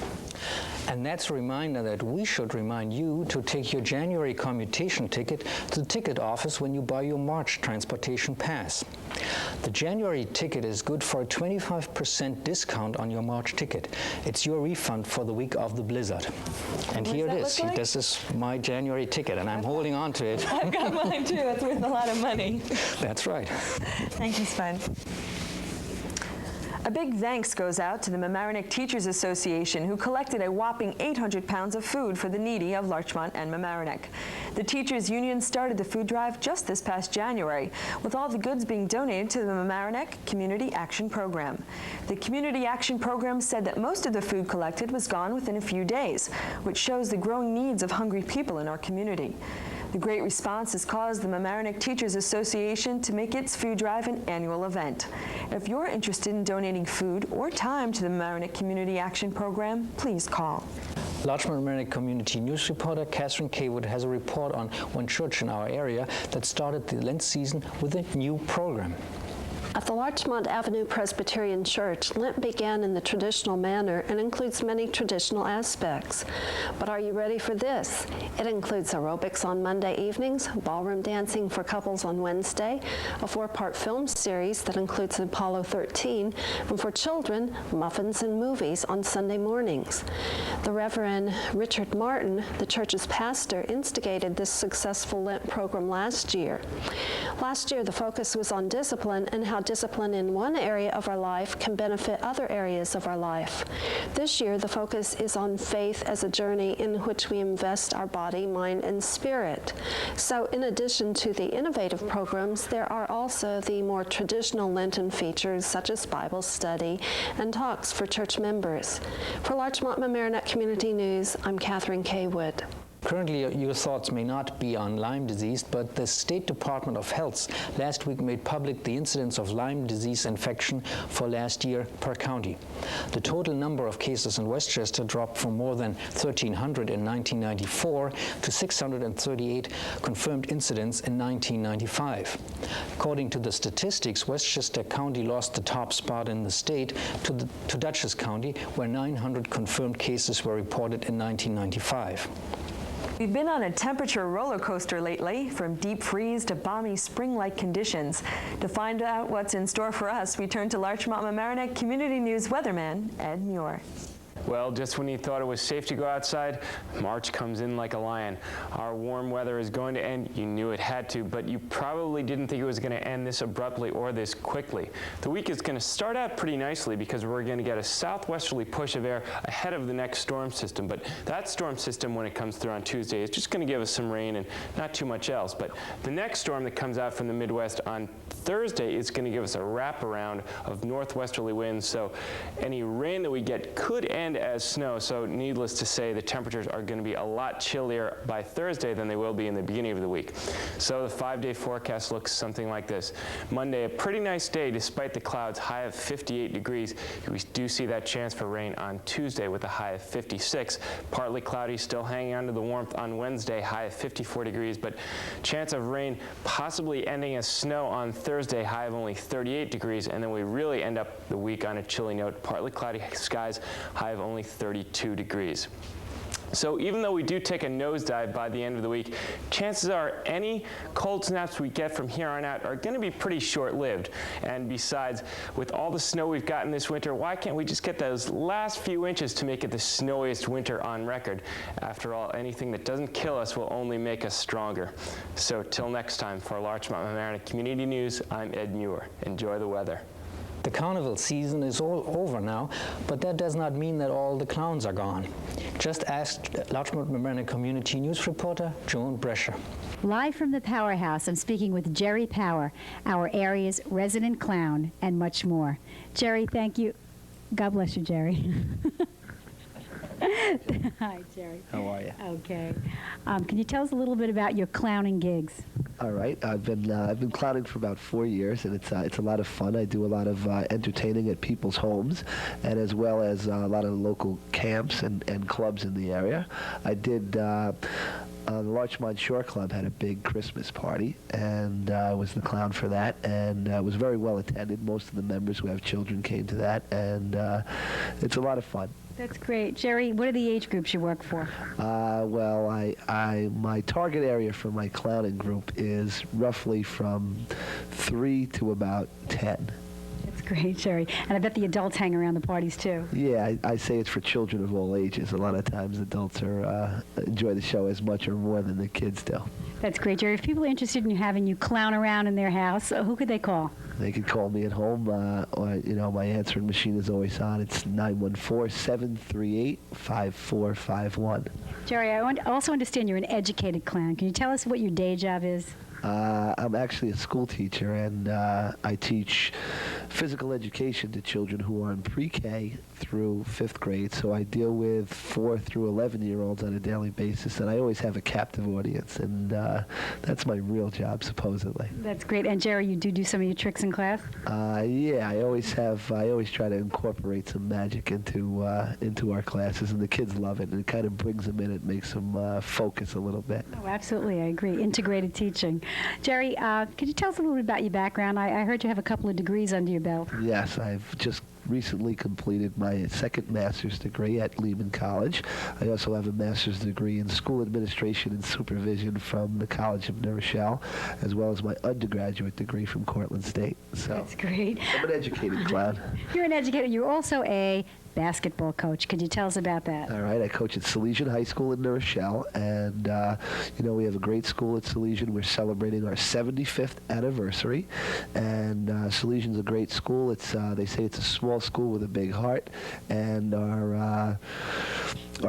And that's a reminder that we should remind you to take your January commutation ticket to the ticket office when you buy your March transportation pass. The January ticket is good for a 25% discount on your March ticket. It's your refund for the week of the blizzard. And here it is. Like? This is my January ticket, and I'm holding on to it. I've got mine too. It's worth a lot of money. That's right. Thank you, Sven. A big thanks goes out to the Mamaroneck Teachers Association, who collected a whopping 800 pounds of food for the needy of Larchmont and Mamaroneck. The Teachers Union started the food drive just this past January, with all the goods being donated to the Mamaroneck Community Action Program. The Community Action Program said that most of the food collected was gone within a few days, which shows the growing needs of hungry people in our community. The great response has caused the Mamaroneck Teachers Association to make its food drive an annual event. If you're interested in donating food or time to the Mamaroneck Community Action Program, please call. Larchmont Mamaroneck Community News reporter Kathryn Caywood has a report on one church in our area that started the Lent season with a new program. At the Larchmont Avenue Presbyterian Church, Lent began in the traditional manner and includes many traditional aspects. But are you ready for this? It includes aerobics on Monday evenings, ballroom dancing for couples on Wednesday, a 4-part film series that includes Apollo 13, and for children, muffins and movies on Sunday mornings. The Reverend Richard Martin, the church's pastor, instigated this successful Lent program last year. Last year, the focus was on discipline and how discipline in one area of our life can benefit other areas of our life. This year, the focus is on faith as a journey in which we invest our body, mind, and spirit. So in addition to the innovative programs, there are also the more traditional Lenten features such as Bible study and talks for church members. For Larchmont Mamaroneck Community News, I'm Kathryn Caywood. Currently, your thoughts may not be on Lyme disease, but the State Department of Health last week made public the incidence of Lyme disease infection for last year per county. The total number of cases in Westchester dropped from more than 1,300 in 1994 to 638 confirmed incidents in 1995. According to the statistics, Westchester County lost the top spot in the state to Dutchess County, where 900 confirmed cases were reported in 1995. We've been on a temperature roller coaster lately, from deep freeze to balmy spring-like conditions. To find out what's in store for us, we turn to Larchmont Mamaroneck Community News weatherman Ed Muir. Well, just when you thought it was safe to go outside, March comes in like a lion. Our warm weather is going to end. You knew it had to, but you probably didn't think it was going to end this abruptly or this quickly. The week is going to start out pretty nicely because we're going to get a southwesterly push of air ahead of the next storm system. But that storm system, when it comes through on Tuesday, is just going to give us some rain and not too much else. But the next storm that comes out from the Midwest on Thursday is going to give us a wraparound of northwesterly winds. So any rain that we get could end as snow, so needless to say, the temperatures are going to be a lot chillier by Thursday than they will be in the beginning of the week. So the 5-day forecast looks something like this. Monday, a pretty nice day despite the clouds, high of 58 degrees. We do see that chance for rain on Tuesday with a high of 56. Partly cloudy, still hanging on to the warmth on Wednesday, high of 54 degrees, but chance of rain possibly ending as snow on Thursday, high of only 38 degrees, and then we really end up the week on a chilly note. Partly cloudy skies, high of only 32 degrees. So even though we do take a nosedive by the end of the week, chances are any cold snaps we get from here on out are going to be pretty short-lived. And besides, with all the snow we've gotten this winter, why can't we just get those last few inches to make it the snowiest winter on record? After all, anything that doesn't kill us will only make us stronger. So till next time, for Larchmont Mamaroneck Community News, I'm Ed Muir. Enjoy the weather. The carnival season is all over now, but that does not mean that all the clowns are gone. Just ask Larchmont Mamaroneck Community News reporter Joan Brescia. Live from the Powerhouse, I'm speaking with Jerry Power, our area's resident clown, and much more. Jerry, thank you. God bless you, Jerry. Hi, Jerry. How are you? Okay. Can you tell us a little bit about your clowning gigs? All right. I've been clowning for about 4 years, and it's a lot of fun. I do a lot of entertaining at people's homes, and as well as a lot of local camps and clubs in the area. I did. The Larchmont Shore Club had a big Christmas party, and I was the clown for that, and it was very well attended. Most of the members who have children came to that, and it's a lot of fun. That's great. Jerry, what are the age groups you work for? Well, my target area for my clowning group is roughly from 3 to about 10. That's great, Jerry. And I bet the adults hang around the parties, too. Yeah, I say it's for children of all ages. A lot of times adults enjoy the show as much or more than the kids do. That's great, Jerry. If people are interested in having you clown around in their house, who could they call? They can call me at home, or my answering machine is always on. It's 914-738-5451. Jerry, I also understand you're an educated clown. Can you tell us what your day job is? I'm actually a school teacher, and I teach physical education to children who are in pre-K through 5th grade. So I deal with 4 through 11-year-olds on a daily basis, and I always have a captive audience, and that's my real job, supposedly. That's great. And Jerry, you do some of your tricks in class? Yeah, I always try to incorporate some magic into our classes, and the kids love it, and it kind of brings them in. It makes them focus a little bit. Oh, absolutely. I agree. Integrated teaching. Jerry, could you tell us a little bit about your background? I heard you have a couple of degrees under your belt. Yes, I've just recently completed my second master's degree at Lehman College. I also have a master's degree in school administration and supervision from the College of New Rochelle, as well as my undergraduate degree from Cortland State. So that's great. I'm an educated clown. You're an educator. You're also a basketball coach. Could you tell us about that? All right. I coach at Salesian High School in New Rochelle, and we have a great school at Salesian. We're celebrating our 75th anniversary, and Salesian's a great school. They say it's a small school with a big heart, and our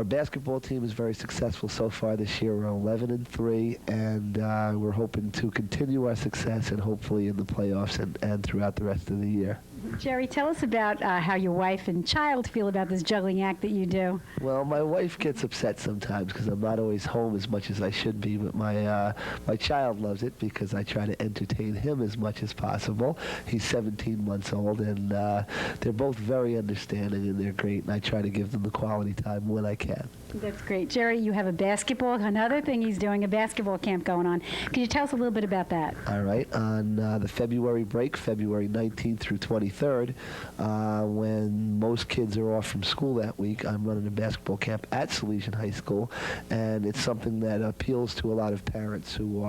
basketball team is very successful so far this year. We're 11-3, and we're hoping to continue our success and hopefully in the playoffs and throughout the rest of the year. Jerry, tell us about how your wife and child feel about this juggling act that you do. Well, my wife gets upset sometimes because I'm not always home as much as I should be, but my child loves it because I try to entertain him as much as possible. He's 17 months old, and they're both very understanding, and they're great, and I try to give them the quality time when I can. That's great. Jerry, you have another thing he's doing, a basketball camp going on. Could you tell us a little bit about that? All right. On the February break, February 19th through 23rd, when most kids are off from school that week, I'm running a basketball camp at Salesian High School, and it's something that appeals to a lot of parents who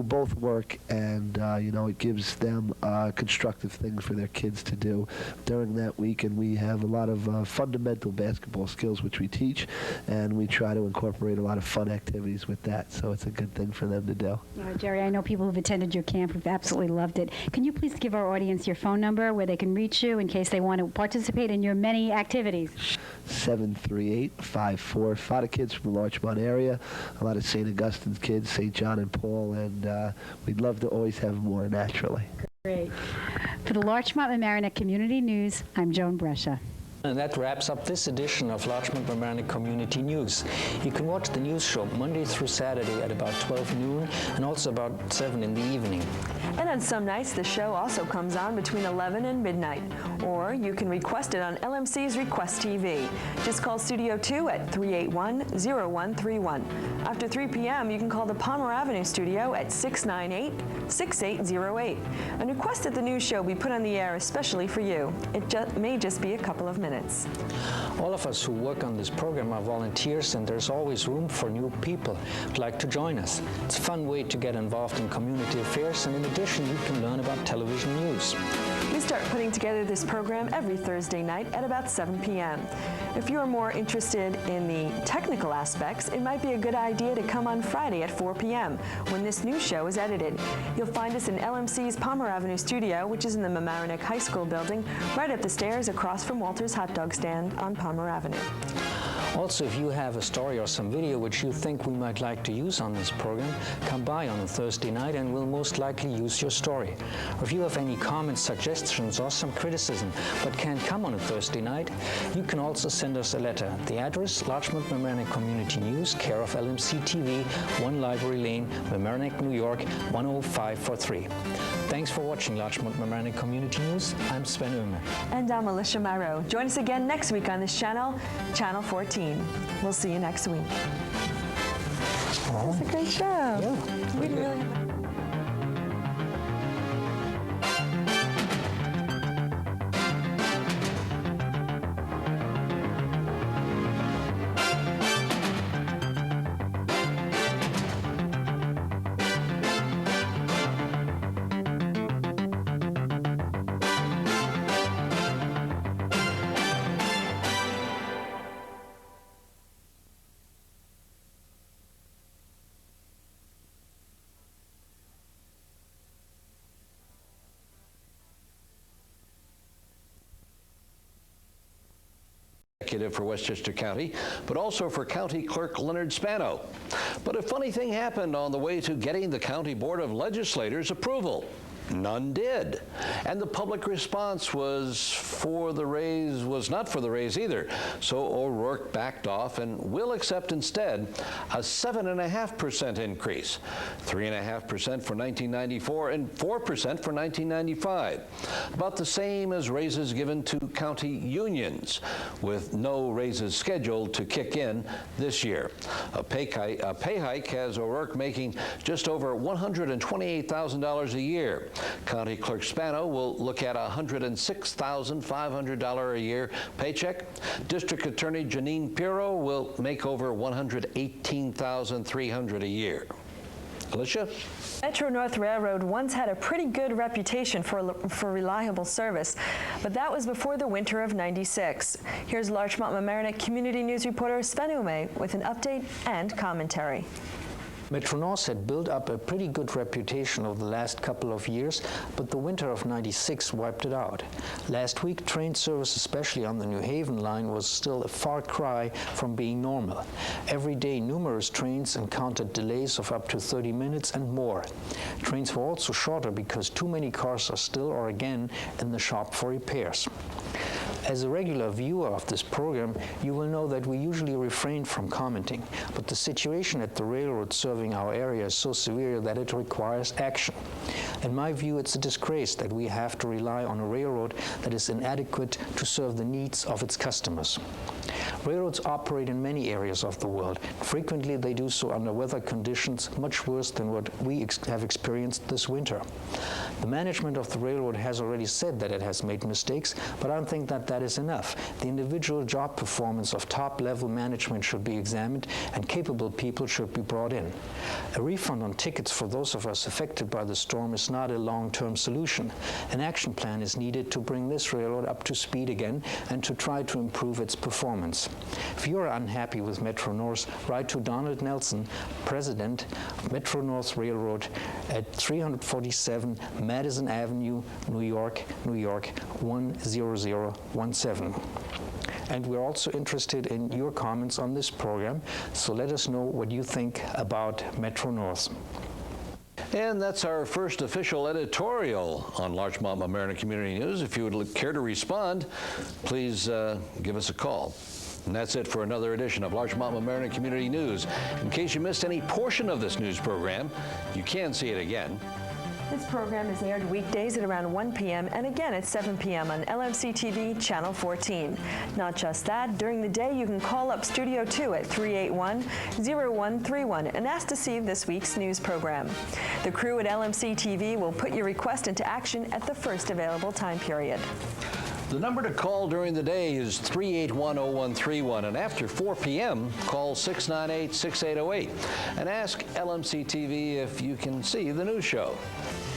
both work, and it gives them constructive things for their kids to do during that week, and we have a lot of fundamental basketball skills which we teach, and we try to incorporate a lot of fun activities with that, so it's a good thing for them to do. Jerry, I know people who've attended your camp who've absolutely loved it. Can you please give our audience your phone number where they can reach you in case they want to participate in your many activities? 738-54. A lot of kids from the Larchmont area, a lot of St. Augustine's kids, St. John and Paul, and we'd love to always have more naturally. Great. For the Larchmont Mamaroneck Community News, I'm Joan Brescia. And that wraps up this edition of Larchmont Mamaroneck Community News. You can watch the news show Monday through Saturday at about 12 noon and also about 7 in the evening. And on some nights, the show also comes on between 11 and midnight. Or you can request it on LMC's Request TV. Just call Studio 2 at 381-0131. After 3 p.m., you can call the Palmer Avenue studio at 698-6808. And request that the news show be put on the air especially for you. It may just be a couple of minutes. minutes. All of us who work on this program are volunteers, and there's always room for new people who'd like to join us. It's a fun way to get involved in community affairs, and in addition, you can learn about television news. We start putting together this program every Thursday night at about 7 p.m. If you are more interested in the technical aspects, it might be a good idea to come on Friday at 4 p.m. when this new show is edited. You'll find us in LMC's Palmer Avenue studio, which is in the Mamaroneck High School building, right up the stairs across from Walter's Hot Dog Stand on Palmer Avenue. Also, if you have a story or some video which you think we might like to use on this program, come by on a Thursday night and we'll most likely use your story. Or if you have any comments, suggestions, or some criticism but can't come on a Thursday night, you can also send us a letter. The address, Larchmont Mamaroneck Community News, care of LMC-TV, 1 Library Lane, Mamaroneck, New York, 10543. Thanks for watching Larchmont Mamaroneck Community News. I'm Sven Oehme. And I'm Alicia Myro. Join us again next week on this channel, Channel 14. We'll see you next week. That's a great show. Yeah, we really have for Westchester County, but also for County Clerk Leonard Spano. But a funny thing happened on the way to getting the County Board of Legislators' approval. None did. And the public response was not for the raise either. So O'Rourke backed off and will accept instead a 7.5% increase, 3.5% for 1994 and 4% for 1995. About the same as raises given to county unions, with no raises scheduled to kick in this year. A pay hike has O'Rourke making just over $128,000 a year. County Clerk Spano will look at a $106,500 a year paycheck. District Attorney Janine Pirro will make over $118,300 a year. Alicia? Metro-North Railroad once had a pretty good reputation for reliable service, but that was before the winter of '96. Here's Larchmont Mamaroneck Community News reporter Sven Oehme with an update and commentary. Metro-North had built up a pretty good reputation over the last couple of years, but the winter of '96 wiped it out. Last week, train service, especially on the New Haven line, was still a far cry from being normal. Every day, numerous trains encountered delays of up to 30 minutes and more. Trains were also shorter because too many cars are still or again in the shop for repairs. As a regular viewer of this program, you will know that we usually refrain from commenting, but the situation at the railroad serving our area is so severe that it requires action. In my view, it's a disgrace that we have to rely on a railroad that is inadequate to serve the needs of its customers. Railroads operate in many areas of the world. Frequently, they do so under weather conditions much worse than what we have experienced this winter. The management of the railroad has already said that it has made mistakes, but I don't think that that is enough. The individual job performance of top-level management should be examined, and capable people should be brought in. A refund on tickets for those of us affected by the storm is not a long-term solution. An action plan is needed to bring this railroad up to speed again and to try to improve its performance. If you are unhappy with Metro-North, write to Donald Nelson, President of Metro-North Railroad, at 347 Madison Avenue, New York, New York, 10017. And we're also interested in your comments on this program, so let us know what you think about Metro-North. And that's our first official editorial on Larchmont Mamaroneck Community News. If you would care to respond, please give us a call. And that's it for another edition of Larchmont Mamaroneck Community News. In case you missed any portion of this news program, you can see it again. This program is aired weekdays at around 1 p.m. and again at 7 p.m. on LMC-TV Channel 14. Not just that, during the day you can call up Studio 2 at 381-0131 and ask to see this week's news program. The crew at LMC-TV will put your request into action at the first available time period. The number to call during the day is 381-0131, and after 4 p.m., call 698-6808 and ask LMC-TV if you can see the news show.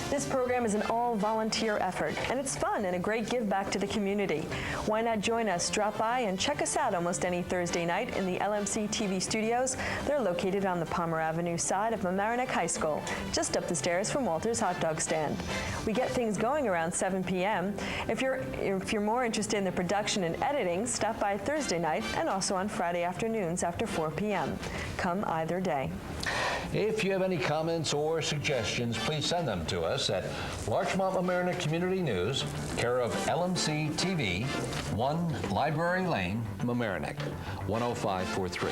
This program is an all-volunteer effort, and it's fun and a great give back to the community. Why not join us? Drop by and check us out almost any Thursday night in the LMC-TV studios. They're located on the Palmer Avenue side of Mamaroneck High School, just up the stairs from Walter's Hot Dog Stand. We get things going around 7 p.m. If you're more interested in the production and editing, stop by Thursday night and also on Friday afternoons after 4 p.m. Come either day. If you have any comments or suggestions, please send them to us at Larchmont Mamaroneck Community News, care of LMC-TV, 1 Library Lane, Mamaroneck, 10543.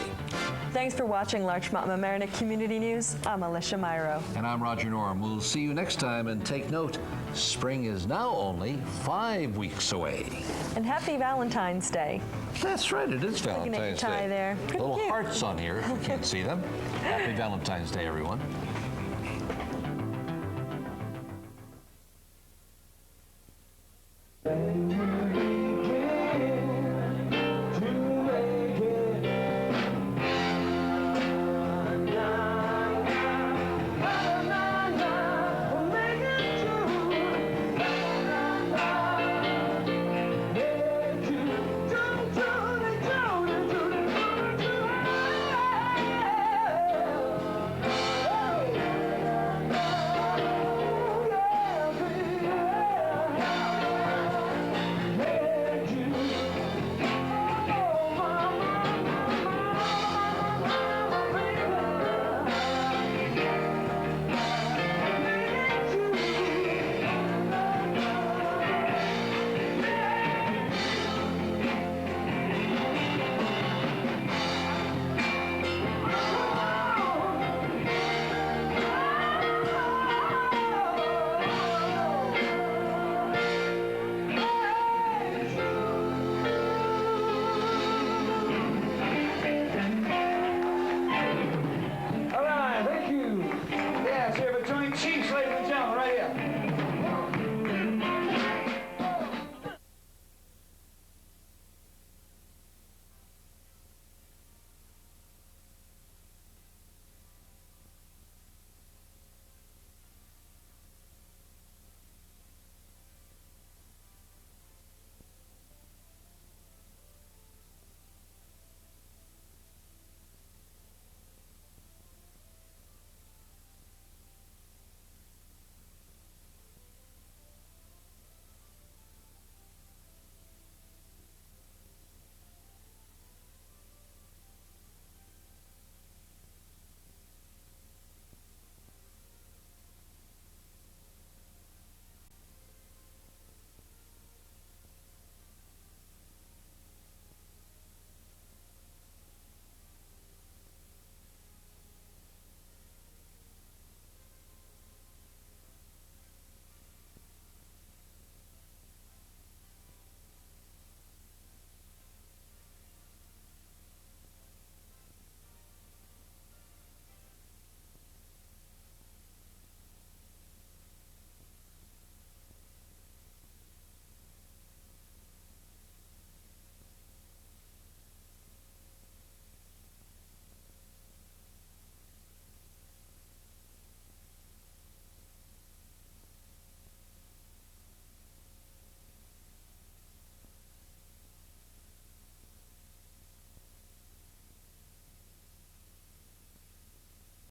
Thanks for watching Larchmont Mamaroneck Community News. I'm Alicia Myro. And I'm Roger Norum. We'll see you next time, and take note, spring is now only 5 weeks away. And happy Valentine's Day. That's right, it is Valentine's Looking at your tie Day. there. Pretty Little cute. hearts on here if you can't see them. Happy Valentine's Day, everyone. All right, thank you. Yeah, so you have a joint chiefs, ladies and gentlemen, right here.